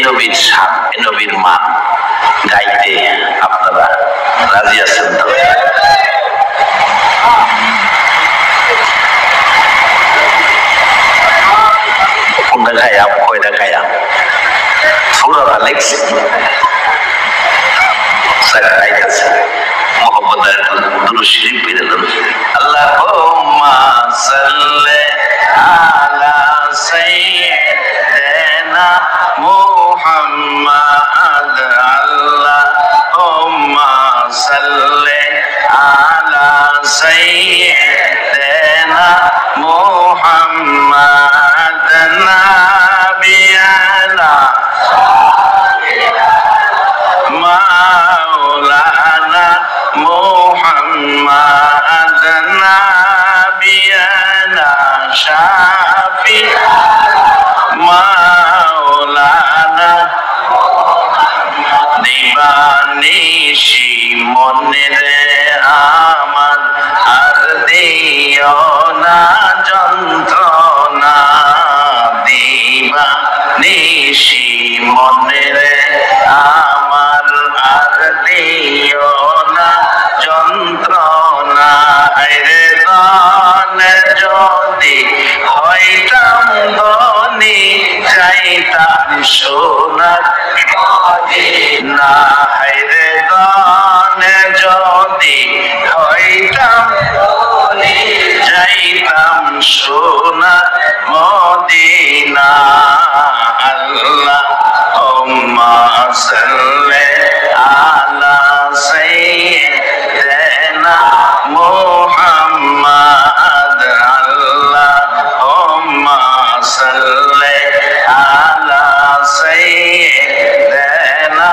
নবীর শান, নবীর মান গাইতে আপনারা রাজি আছেন তো? কোনটা গায়াম, কয়টা গায়াম? পুরোটা লেখছি, গাইতেছে মোহাম্মদের দুরূদ শরীফ পড়লেন। আল্লাহুম্মা সাল্লি আলা সাইয়্যিদিনা মুহাম্মাদ, আল্লাহুম্মা সাল্লি আলা সাইয়্যিদিনা মুহাম্মাদ নাবিয়ানা মাওলানা মুহাম্মাদ নাবিয়ানা শাফি মাওলানা। দিবানিশি মনে আমার আর দিও না যন্ত্রণা, দিবানিশি মনে আমার আর দিও না যন্ত্রণা। রে গানে যদি হইতাম ধনী, যাইতাম সোনার মদিনা। রে গানে যদি হইতাম ধনী, যাইতাম সোনার মদিনা। সাল্লি আলা সাইয়্যিদিনা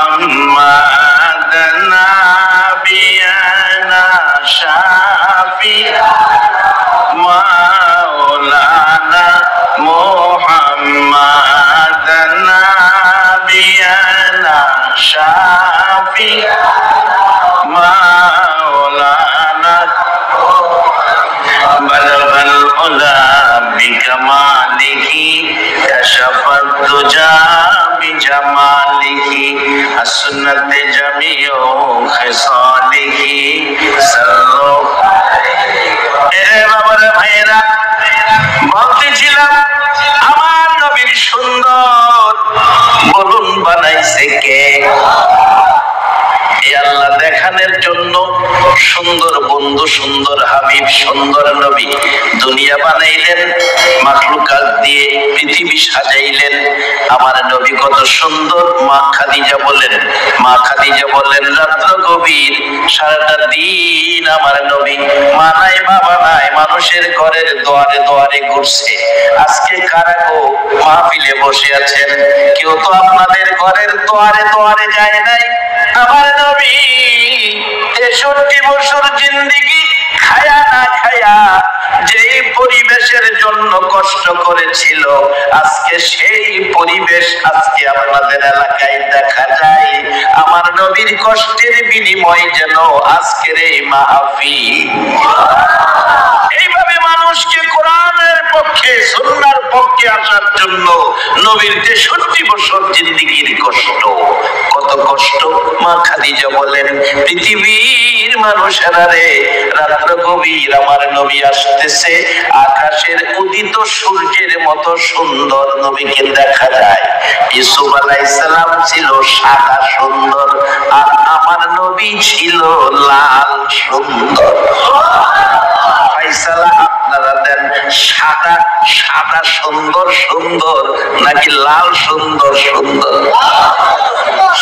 মুহাম্মাদ নাবিয়ানা শাফি মাওলানা মুহাম্মাদ নাবিয়ানা শাফি মাওলানা বালাগাল উলা বিকামালিহি কাশাফাত দুজা বিজামালিহি আসনাতে জামিউ খিসালিহি সাল্লু এরে বাবারে ভাইরা বলতেছিলাম আমার নবীর সুন্দর বলুন বানাইছে কে? আল্লাহ দেখানোর জন্য সুন্দর বন্ধু, সুন্দর হাবিব, সুন্দর নবী দুনিয়া বানাইলেন, মাখলুকাত দিয়ে পৃথিবী সাজাইলেন। আমার নবী কত সুন্দর। মা খাদিজা বলেন রাত্র গভীর, সারাটা দিন আমার নবী মা নাই বাবা নাই, মানুষের ঘরের দুয়ারে দুয়ারে ঘুরছে। আজকে কারা গো মাহফিলে বসে আছেন, কেউ তো আপনাদের ঘরের দুয়ারে দুয়ারে যায় নাই। আমার নবী 63 বছর জিন্দেগি খায়া না খায়া যে পরিবেশের জন্য কষ্ট করেছিল, আজকে সেই পরিবেশ আজকে আপনাদের এলাকায় দেখা যায়। আমার নবীর কষ্টের বিনিময় যেন আজকের এই মাহফিল। এইভাবে মানুষকে কোরআনের পক্ষে, সুন্নাহর পক্ষে আসার জন্য নবীর 63 বছর জিন্দেগির কষ্ট, কত কষ্ট। মা খাদিজা বলেন পৃথিবীর মানুষেরা রে, রাত্র গভীর আমার নবী আসতেছে, আকাশের উদিত সূর্যের মতো সুন্দর নবীকে দেখা যায়। ইউসুফ আলাইহিস সালাম ছিল সাদা সুন্দর, আর আমার নবী ছিল লাল সুন্দর। ফাইসালা আপনারা দেন, সাদা সাদা সুন্দর সুন্দর নাকি লাল সুন্দর সুন্দর?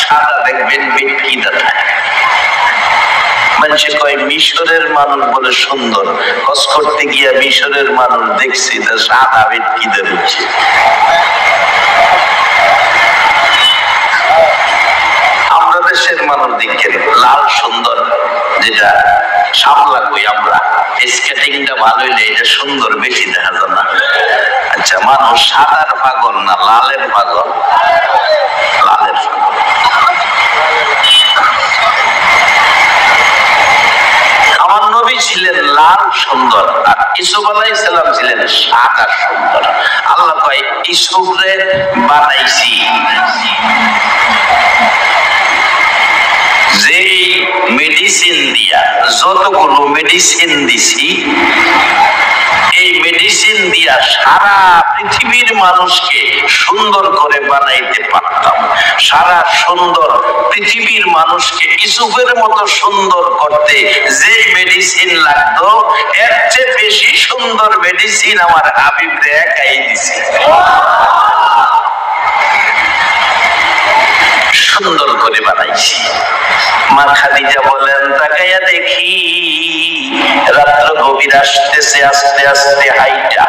সাদা দেখবেন বিটকিটা থাকে। মানুষে কয় মিশরের মানুষ বলে সুন্দর, হজ করতে গিয়া মিশরের মানুষ দেখছি তা সাদা বিটকিতে রয়েছে। আমরা দেশের মানুষ দেখেন লাল সুন্দর, যেটা সামলা কই আমরা, স্কেটিংটা ভালো হইলে এটা সুন্দর বেশি দেখা যায় না। আচ্ছা, মানুষ সাদার পাগল না লালের পাগল? লালের পাগল। আমার নবী ছিলেন লাল সুন্দর, আর ইউসুফ আলাইহিস সালাম ছিলেন সাদা সুন্দর। আল্লাহ কয় ইউসুফরে বানাইছি যে মেডিসিন দিয়া, যতগুলো মেডিসিন দিছি, এই মেডিসিন দিয়া সারা পৃথিবীর মানুষকে সুন্দর করে বানাইতে পারতাম। সারা সুন্দর পৃথিবীর মানুষকে ইউসুফের মতো সুন্দর করতে যে মেডিসিন লাগতো, এর চেয়ে বেশি সুন্দর মেডিসিন আমার হাবিবরে একাই দিছে। সুন্দর করে বানাইছি। মা খাদিজা বলেন তাকাইয়া দেখি রাত্র গভীর আসতেছে, আস্তে আস্তে হাইটা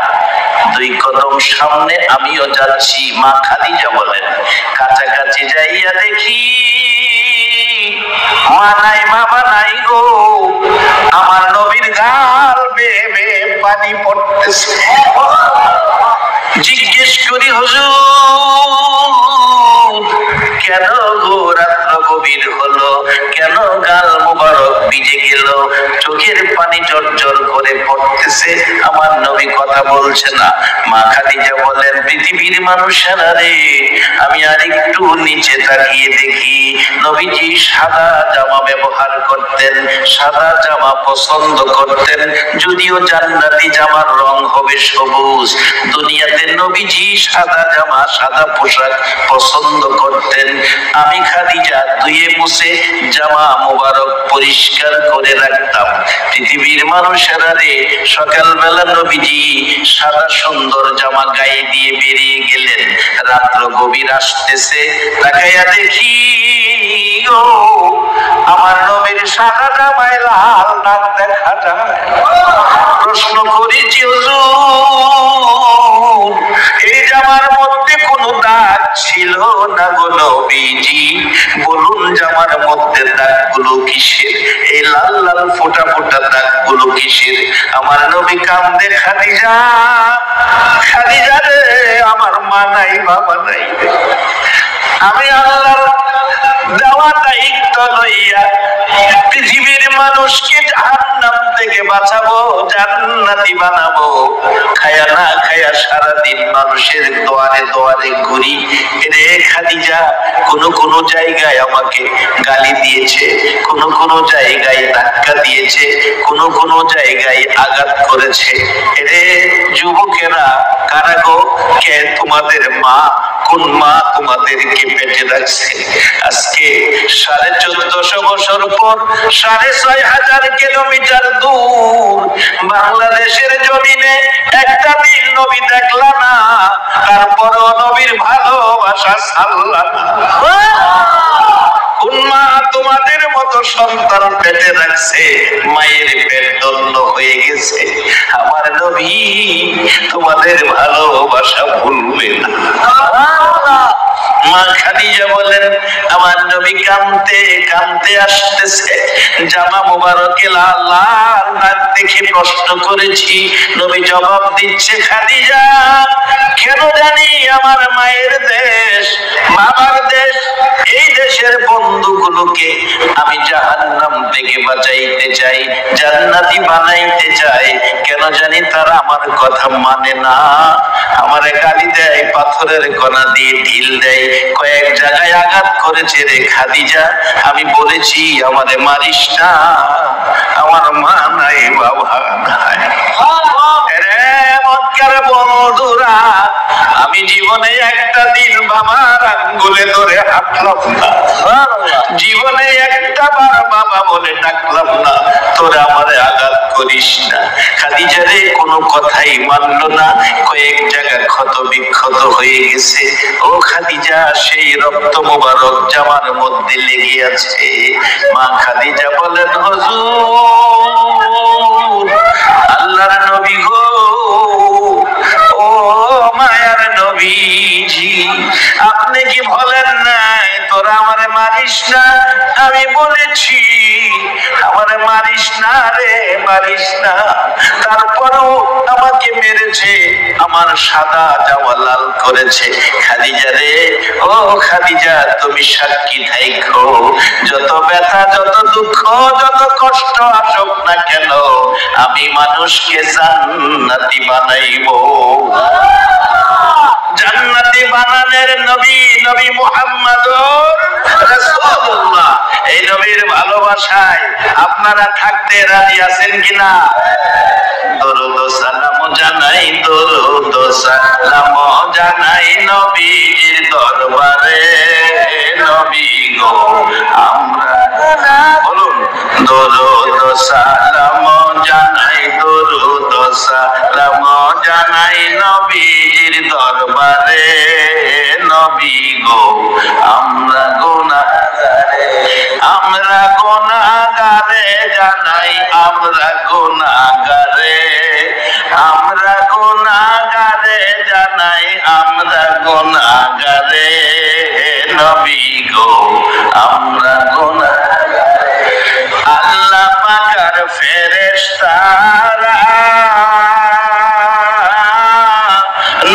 2 কদম সামনে আমিও যাচ্ছি। মা খাদিজা বলেন কাছাকাছি যাইয়া দেখি মা নাই বাবা নাই গো, আমার নবীর গাল বেয়ে বেয়ে পানি পড়তেছে। জিজ্ঞেস করি হুজুর কেন গো রাত্র গভীর হলো, কেন গাল মুবারক ভিজে গেল, চোখের পানি ঝরঝর করে পড়তেছে, আমার নবী কথা বলছে না? মা খাদিজা বলেন পৃথিবীর মানুষেরা রে, আমি আরেকটু নিচে তাকিয়ে দেখি নবীজি সাদা জামা ব্যবহার করতেন, সাদা জামা পছন্দ করতেন, যদিও জান্নাতি জামার রং হবে সবুজ। দুনিয়াতে নবীজি সাদা জামা সাদা পোশাক পছন্দ করতেন। আমি খাদিজা ধুয়ে মুছে জামা মোবারক পরিষ্কার পরিষ্কার করে রাখতাম। পৃথিবীর মানুষেরা রে, সকালবেলা নবীজি সাদা সুন্দর জামা গায়ে দিয়ে বেরিয়ে গেলেন, রাত্র গভীর আসতেছে, তাকাইয়া দেখি ও আমার নবীর সাদা জামায় লাল দাগ দেখা যায়। প্রশ্ন করেছি হুজুর, এই জামার মধ্যে কোনো দাগ ছিল না গো নবীজি, বলুন জামার মধ্যে দাগগুলো কিসের? এই লাল লাল ফোটা ফোটা দাগগুলো কিসের? আমার নবী কান্দে, খাদিজা, খাদিজা রে, আমার মা নাই বাবা নাই, আমি আল্লাহর দেওয়া দায়িত্ব লইয়া পৃথিবীর মানুষকে জাহান্নাম থেকে বাঁচাবো, জান্নাতি বানাবো। খায়া না খায়া সারাদিন মানুষের দোয়ারে দোয়ারে ঘুরি। রে খাদিজা, কোন জায়গায় আমাকে গালি দিয়েছে, কোন জায়গায় ধাক্কা দিয়েছে, কোন জায়গায় আঘাত করেছে। রে যুবকেরা, কারা গো? কে তোমাদের মা? কোন মা তোমাদেরকে পেটে রাখছে? আজকে 1450 বছর পর 6500 কিলোমিটার দূর বাংলাদেশের জমিনে একটা দিন নবী দেখলা না, তারপরও নবীর ভালোবাসা ছাড়লা না। কোন মা তোমাদের মতো সন্তান পেটে রাখছে? মায়ের পেট দণ্ড হয়ে গেছে। আমার নবী তোমাদের ভালোবাসা ভুলবে না। মা খাদিজা বলেন, আমার নবী কাঁদতে কাঁদতে আসতেছে, জামা মোবারকে লাল লাল দাগ দেখে প্রশ্ন করেছি। নবী জবাব দিচ্ছে, খাদিজা, কেন জানি আমার মায়ের দেশ, বাবার দেশ, এই দেশের বন্ধুগুলোকে আমি জাহান্নাম থেকে বাঁচাইতে চাই, জান্নাতি বানাইতে চাই। কেন জানি তারা আমার কথা মানে না, আমারে গালি দেয়, পাথরের কণা দিয়ে ঢিল দেয়, কয়েক জায়গায় আঘাত করেছে। রে খাদিজা, আমি বলেছি আমারে মারিস না, আমার মা নাই বাবা নাই। রে মক্কার বন্ধুরা, আমি জীবনে একটা দিন বাবার আঙ্গুলে ধরে হাঁটলাম না, জীবনে একটা বার বাবা বলে ডাকলাম না। তোরা আমারে আঘাত করিস না। খাদিজা রে কোনো কথাই মানলো না, কয়েক জায়গা ক্ষত বিক্ষত হয়ে গেছে। ও খাদিজা, সেই রক্ত মোবারক জামার মধ্যে লেগে আছে। মা খাদিজা বলেন, হুজুর, আল্লাহর নবী গো, ও মায়ার নবীজি, আপনি কি বলেন নাই তোরা আমারে মারিস না? আমি বলেছি আমারে মারিস না রে, মারিস না। তারপরও আমাকে মেরেছে, আমার সাদা জামা লাল করেছে। খাদিজা রে, ও খাদিজা, তুমি সাক্ষী থাইকো, যত ব্যথা, যত দুঃখ, যত কষ্ট আসুক না কেন, আমি মানুষকে জান্নাতি বানাইবো। জান্নাতি বানানোর নবী, নবী মুহাম্মদুর রাসূলুল্লাহ। এই নবীর ভালোবাসায় আপনারা থাকতে রাজি আছেন কিনা? দরুদ সালাম জানাই, দরুদ সালাম জানাই নবীর দরবারে, নবী গো আমরা, বলুন, দরুদ সালাম জানাই, দরুদ সালাম জানাই নবীর দরবারে, নবী গো আমরা গুনাহগারে, আমরা গুনাহগারে জানাই, আমরা গুনাহগারে, আমরা গুনাহগারে জানাই, আমরা গুনাহগারে, নবী গো আমরা গুনাহগারে। আল্লাহ পাকের ফেরেশতারা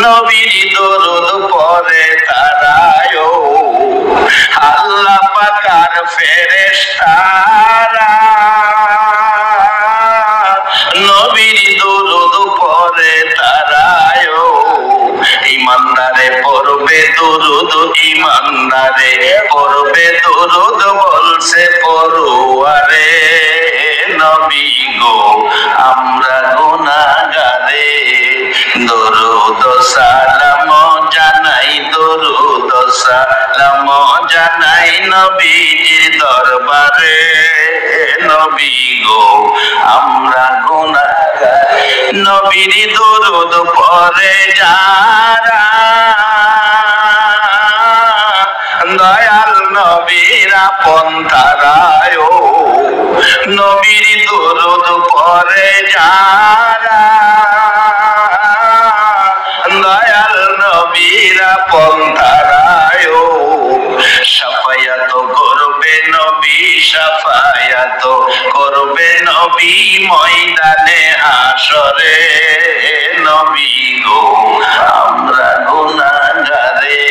নবীর দরুদ পড়ে তারায়, আল্লাহ পাকের ফেরেশতারা নবীর দরুদ পড়ে তারায়। ইমানদারে পড়বে দরুদ, ইমানদারে পড়বে দরুদ, বলছে পড়ুয়ারে, নবী গো আমরা গুনাহগারে, দরুদ সালাম জানাই, দরুদ সালাম জানাই নবীজির দরবারে নবী গো আমরা গুনাহগার নবীর দরুদ পড়ে যারা দয়াল নবীর আপন তারায় নবীর দরুদ পড়ে যারা দয়াল নবীর আপন তারায় শাফায়াত করবে নবী শাফায়াত করবে নবী ময়দানে হাসরে নবী গো আমরা গুনাহগারে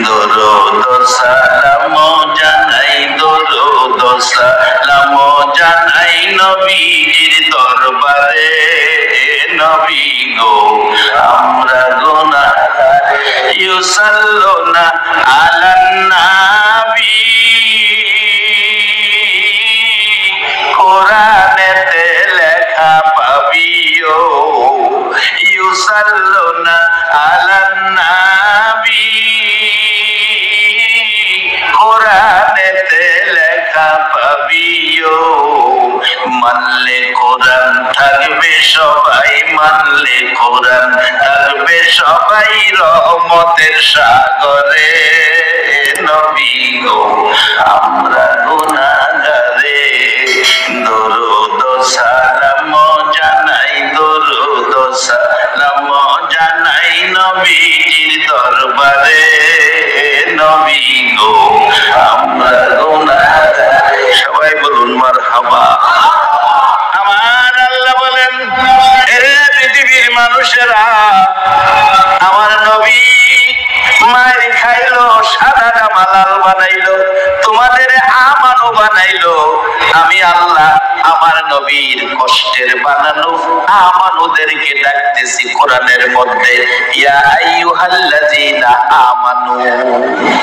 দরুদ সালাম জানাই দরুদ সালাম জানাই নবীর দরবারে নবী গো আমরা গুনাহগার ইউসাল্লুনা আলান নবী কোরআনেতে লেখা পাবিও ইউসাল্লুনা আলান নবী কোরআনেতে লেখা পাবিও মানলে কোরআন থাকবে সবাই মানলে কোরআন থাকবে সবাই রহমতের সাগরে নবী গো আমরা গুনাহগারে দরুদ সালাম জানাই দরুদ সালাম জানাই নবীজির দরবারে নবী গো আমরা গুনাহগার সবাই বলুন মারহাবা। আমার আল্লাহ বলেন হে পৃথিবীর মানুষেরা আমার নবী মায়ের খাইলো সাদা মালাল বানাইলো তোমাদের আমানও বানাইলো আমি আল্লাহ আমার নবীর কষ্টের বানানো আমানুদেরকে ডাকতেছি কোরআনের মধ্যে ইয়া আইয়ুহাল্লাযীনা আমানু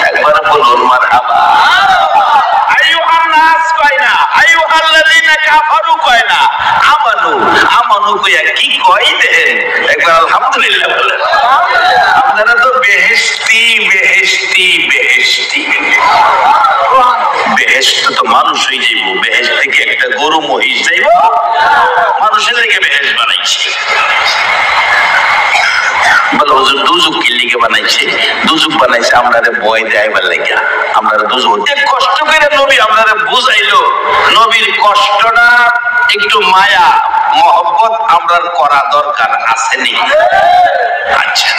একবার বলুন মারহাবা। আইয়ুহান নাস কয় না আইয়ুহাল্লাযীনা কাফারু কয় না আমানু আমানু কইয়া কি কয় দেন একবার আলহামদুলিল্লাহ বলেন। আপনারা তো বেহেশতি বেহেশতি বেহেশতি বেহেশত তো মানুষ হয়ে যাইব বেহেশত থেকে একটা গরু মহিষ যাইব মানুষের লেগে বেহেশত বানাইছে বলে হুজুর দুজুক কি লিগে বানাইছে দুজুক বানাইছে আপনারে ভয় দেয়বার লেগে আপনারা দুজুক কষ্ট করে নবী আপনারা বুঝাইলো নবীর কষ্টটা একটু মায়া মহব্বত আমরা করা দরকার আসেনি। আচ্ছা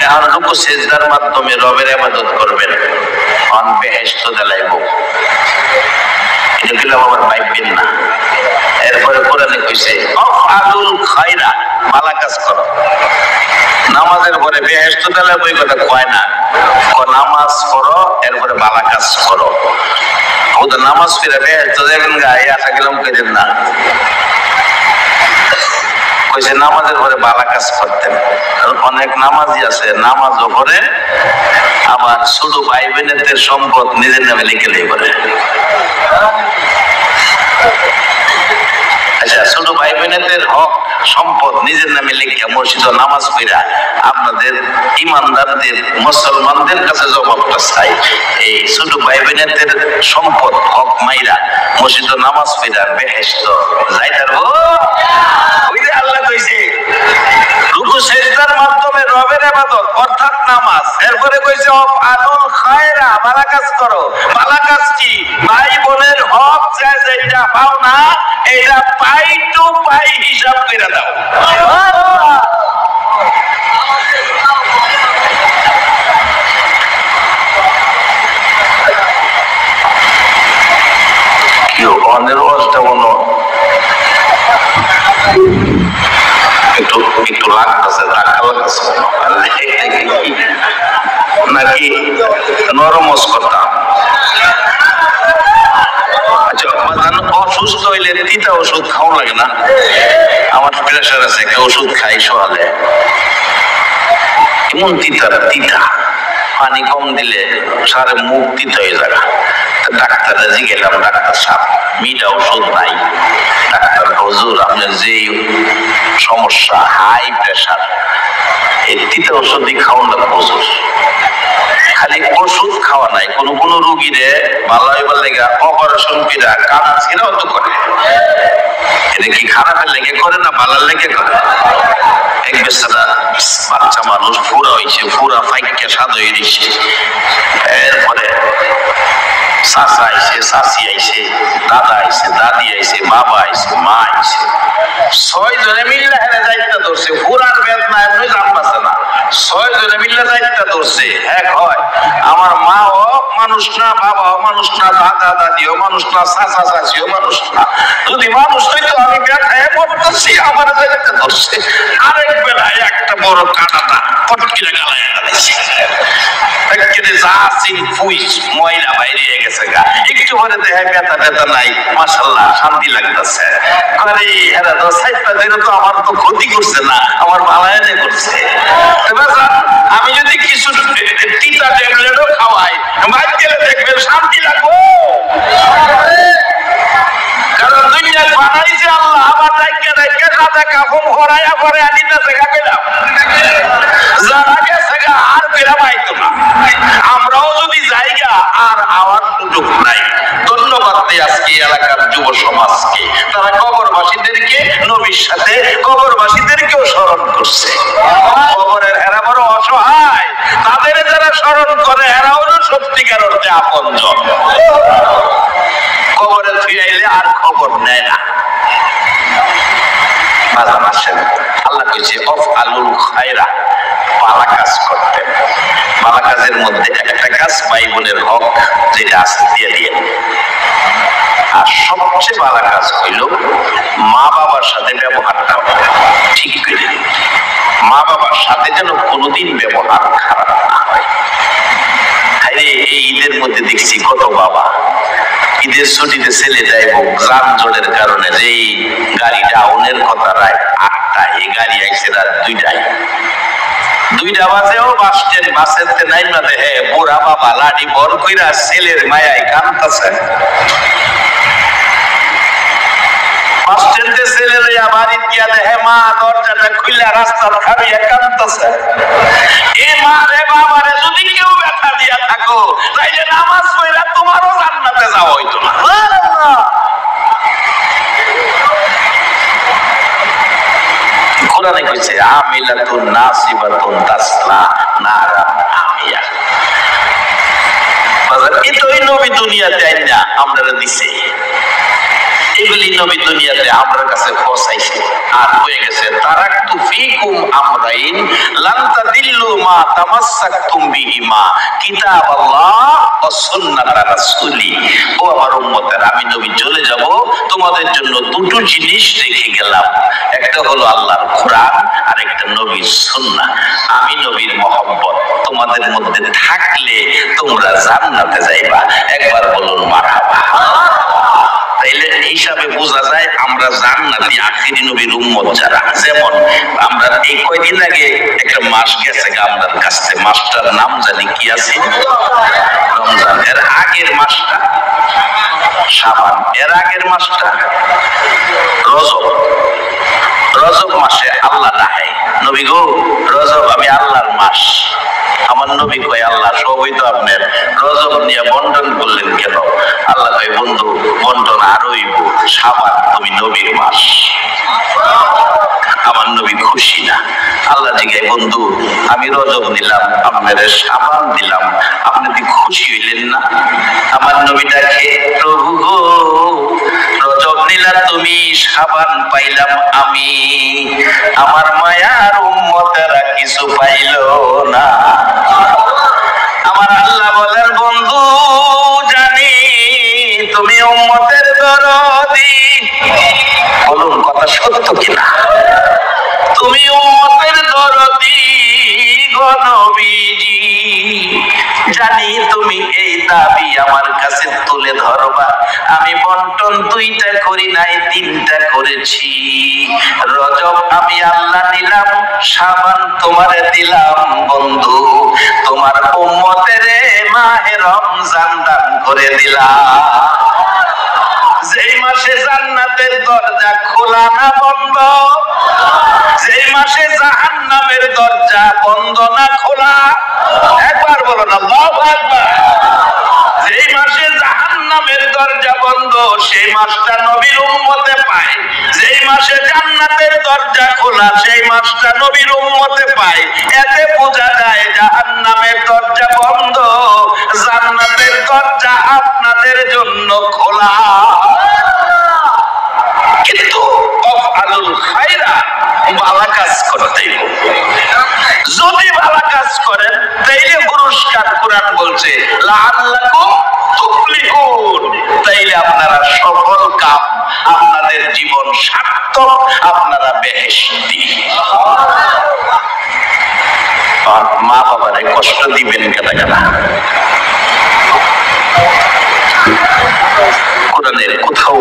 এখন রুকু সিজদার মাধ্যমে রবের ইবাদত করবেন অন বেহেশত দেলাইব এটা কি আমার ভাইবেন না। এরপরে কোরআনে কইছে আফআলুল খায়রা ভালো কাজ করো নামাজের পরে বেহেশত দেলাইব এই কথা কয় না নামাজ পড়ো এরপরে ভালো কাজ করো ও তো নামাজ পড়ে বেহেশত দেবেন গায়ে আশা গেলাম কইলেন না কইছে নামাজের পরে ভালো কাজ করতেন অনেক নামাজি আছে নামাজও করে আবার শুধু ভাই বোনেদের সম্পদ নিজের নামে লিখে দিয়ে করে। আচ্ছা ছোট ভাই বোনেদের হক সম্পদ নিজের নামে লিখে মসজিদ নামাজ পড়া আপনাদের ইমানদারদের মুসলমানদের কাছে জবাবটা চাই এই ছোট ভাই বোনেদের সম্পদ হক মাইরা মসজিদ নামাজ পড়া বেহেশত যাইতার ওই যে আল্লাহ কইছে রুকু সিজদার মাধ্যমে রবের ইবাদত অর্থাৎ নামাজ এরপরে কইছে আফআলুল খায়রা ভালো কাজ করো ভালো কাজ কি ভাই বোনের হক যা যেটা পাও না এটা পাই টু পাই হিসাব করে দাও। কেউ অনের অবস্থা মনে একটু একটু লাগতেছে ধাক্কা লাগতেছে নাকি নরমস করতাম। অসুস্থ হইলে তিতা ওষুধ খাওয়া লাগে না আমার প্রেশার আছে একটা ওষুধ খাই সকালে এমন তিতা তিতা পানি কম দিলে সারে মুখ তিতা হয়ে যাবে ডাক্তারে জিগেলাম ডাক্তার সাহেব মিটা ওষুধ নাই ডাক্তার হুজুর আপনার যে সমস্যা হাই প্রেশার এই তিতা ওষুধই খাওয়ান না হুজুর। খালি ওষুধ খাওয়া নাই, কোন কোন রোগীরে ভালো হইবার লেগে অপারেশন কিনা কানা ছিঁড়াও তো করে। এটা কি খারাপের লেগে করে না ভালোর লেগে করে? এক বেচারা বাচ্চা মানুষ পুরা হয়েছে, পুরা ফাইকে স্বাদ হয়ে দিচ্ছে। এরপরে চাচা আইছে, চাচি আইছে, দাদা আইছে, দাদি আইছে, বাবা আইছে, মা আইছে, 6 জনে মিললে হেরে দায়িত্ব ধরছে। পুরার বেদনা এমনি জানবাছে না, 6 জনে মিললে দায়িত্ব ধরছে। এক হয় আমার মাও মানুষ না, বাবাও মানুষ না, দাদা দাদিও মানুষ না, চাচা চাচিও মানুষ না। যদি মানুষ হইতো আমি ব্যথায় পড়তেছি, আমার দায়িত্ব ধরছে। আরেক বেলায় একটা বড় কাটাটা পটকিরে গালায় দিচ্ছে। ময়লা বাইরে গেছে গা, একটু পরে দেখে ব্যথা ব্যথা নাই, মাশাআল্লাহ শান্তি লাগতেছে। তো আমার তো ক্ষতি করছে না, আমার ভালায়নে করছে। আমি যদি কিছু টিটা ট্যাবলেটও খাওয়াই, বাইরে গেলে দেখবেন শান্তি লাগবো। কারণ দুনিয়া বানাইছে আল্লাহ, আমার ডাইকে ডাইকে সাদা কাফন হরাইয়া পরে আনিতে দেখা পেলাম, যারা গেছে গা আর বেরা পাইতো না। আমরাও যদি জায়গা আর আওয়ার সুযোগ নাই। ধন্যবাদ দেই আজকে এলাকার যুব সমাজকে, তারা কবরবাসীদেরকে নবীর সাথে কবরবাসীদেরকেও স্মরণ করছে। কবরের এরা বড় অসহায়, তাদের যারা স্মরণ করে এরা হলো সত্যিকার অর্থে আপনজন। কবরে ফিরাইলে আর খবর নেয় না। আল্লাহ কইছে অফ আলুল খায়রা, ভালো কাজ করতেন। ভালো কাজের মধ্যে একটা কাজ ভাই বোনের হক যেটা আছে দিয়ে দিয়ে। আর সবচেয়ে ভালো কাজ হইল মা বাবার সাথে ব্যবহারটা ঠিক করে। মা বাবার সাথে যেন কোনোদিন ব্যবহার খারাপ না হয়। এই ঈদের মধ্যে দেখছি কত বাবা ঈদের ছুটিতে ছেলে যাইব যানজটের কারণে, যেই গাড়ি ডাউনের কথা রায় 8টা, এই গাড়ি আইছে রাত 2টায়। 2টা বাজেও বাস স্ট্যান্ড, বাসের নাই মাঝে হে বুড়া বাবা লাঠি বর কইরা ছেলের মায়ায় কাঁদতেছে। বাস স্ট্যান্ডে ছেলে লইয়া বাড়িতে গিয়া দেখে মা দরজাটা খুইলা রাস্তার খাড়িয়া কাঁদতেছে। এ মা রে বাবা রে, যদি কেউ ব্যথা দিয়া থাকো তাইলে নামাজ পড়া তোমারও জান্নাতে যাওয়া হইতো না। কোরআনে কইছে আমিলাতুন নাসিবাতুন তাসলা নারান হামিয়া। এতই নবী দুনিয়াতে আইনা আমরা দিছে, এগুলি নবী দুনিয়াতে আমার কাছে পৌঁছাইছে। আর হয়ে গেছে তারাকতু ফীকুম আমরাইন লান তাদিল্লু মা তামাসসাকতুম বিহিমা কিতাবাল্লাহ ওয়া সুন্নাত রাসূলি। ও আমার উম্মতের, আমি নবী চলে যাব, তোমাদের জন্য দুটো জিনিস রেখে গেলাম। একটা হলো আল্লাহর কোরআন, আর একটা নবীর সুন্নাহ। আমি নবীর মহব্বত তোমাদের মধ্যে থাকলে তোমরা জান্নাতে যাইবা। একবার বলুন মারহাবা। তাইলে হিসাবে বোঝা যায় আমরা জান্নাতি আখিরি নবীর উম্মত যারা। যেমন আমরা এই কয়দিন আগে একটা মাস গেছে আমাদের কাছে, মাসটার নাম জানি কি আছে, রমজান। এর আগের মাসটা শাবান, এর আগের মাসটা রজব। রজব মাসে আল্লাহ ডাকে, নবী গো রজব আমি আল্লাহর মাস। আমার নবী কয় আল্লাহ সবই তো আপনার, রজব নিয়ে বন্টন করলেন কেন? আল্লাহ কয় বন্ধু বন্টন আরোই, শাবান তুমি নবীর মাস। আমার নবী খুশি না। আল্লাহ জিজ্ঞাসা বন্ধু আমি রজব নিলাম, আপনাদের শাবান দিলাম, আপনি কি খুশি হইলেন না? আমার নবী ডাকে প্রভু গো রজব নিলা তুমি, শাবান পাইলাম আমি, আমার মায়ার উম্মতেরা কিছু পাইল না। আমার আল্লাহ বলেন বন্ধু জানি তুমি উম্মতের দরদি। বলুন কথা সত্য কিনা? তুমি উম্মতের দরদি গো নবীজি, জানি তুমি এই দাবি আমার কাছে তুলে ধরবা। আমি বন্টন 2টা করি নাই, 3টা করেছি। রজব আমি আল্লাহ নিলাম, শাবান তোমারে দিলাম বন্ধু, তোমার উম্মতের মাহে রমজান দান করে দিলাম। যেই মাসে জান্নাতের দরজা খোলা না বন্ধ, যেই মাসে জাহান্নামের দরজা বন্ধ না খোলা। একবার বলো না আল্লাহু আকবার। যেই মাসে জাহান্নামের দরজা বন্ধ সেই মাসটা নবীর উম্মতে পায়, যেই মাসে জান্নাতের দরজা খোলা সেই মাসটা নবীর উম্মতে পায়। এতে বোঝা যায় জাহান্নামের দরজা বন্ধ, জান্নাতের দরজা আপনাদের জন্য খোলা। কিন্তু আফআলুল খায়রা, ভালো কাজ করতে হবে। যদি ভালো কাজ করেন তাইলে পুরস্কার কোরআন বলছে লাআল্লাকুম তুফলিহুন, তাইলে আপনারা সফল কাম, আপনাদের জীবন সার্থক, আপনারা বেহেশতি। আর মা বাবারে কষ্ট দিবেন কেনা কেনা। কোরআনের কোথাও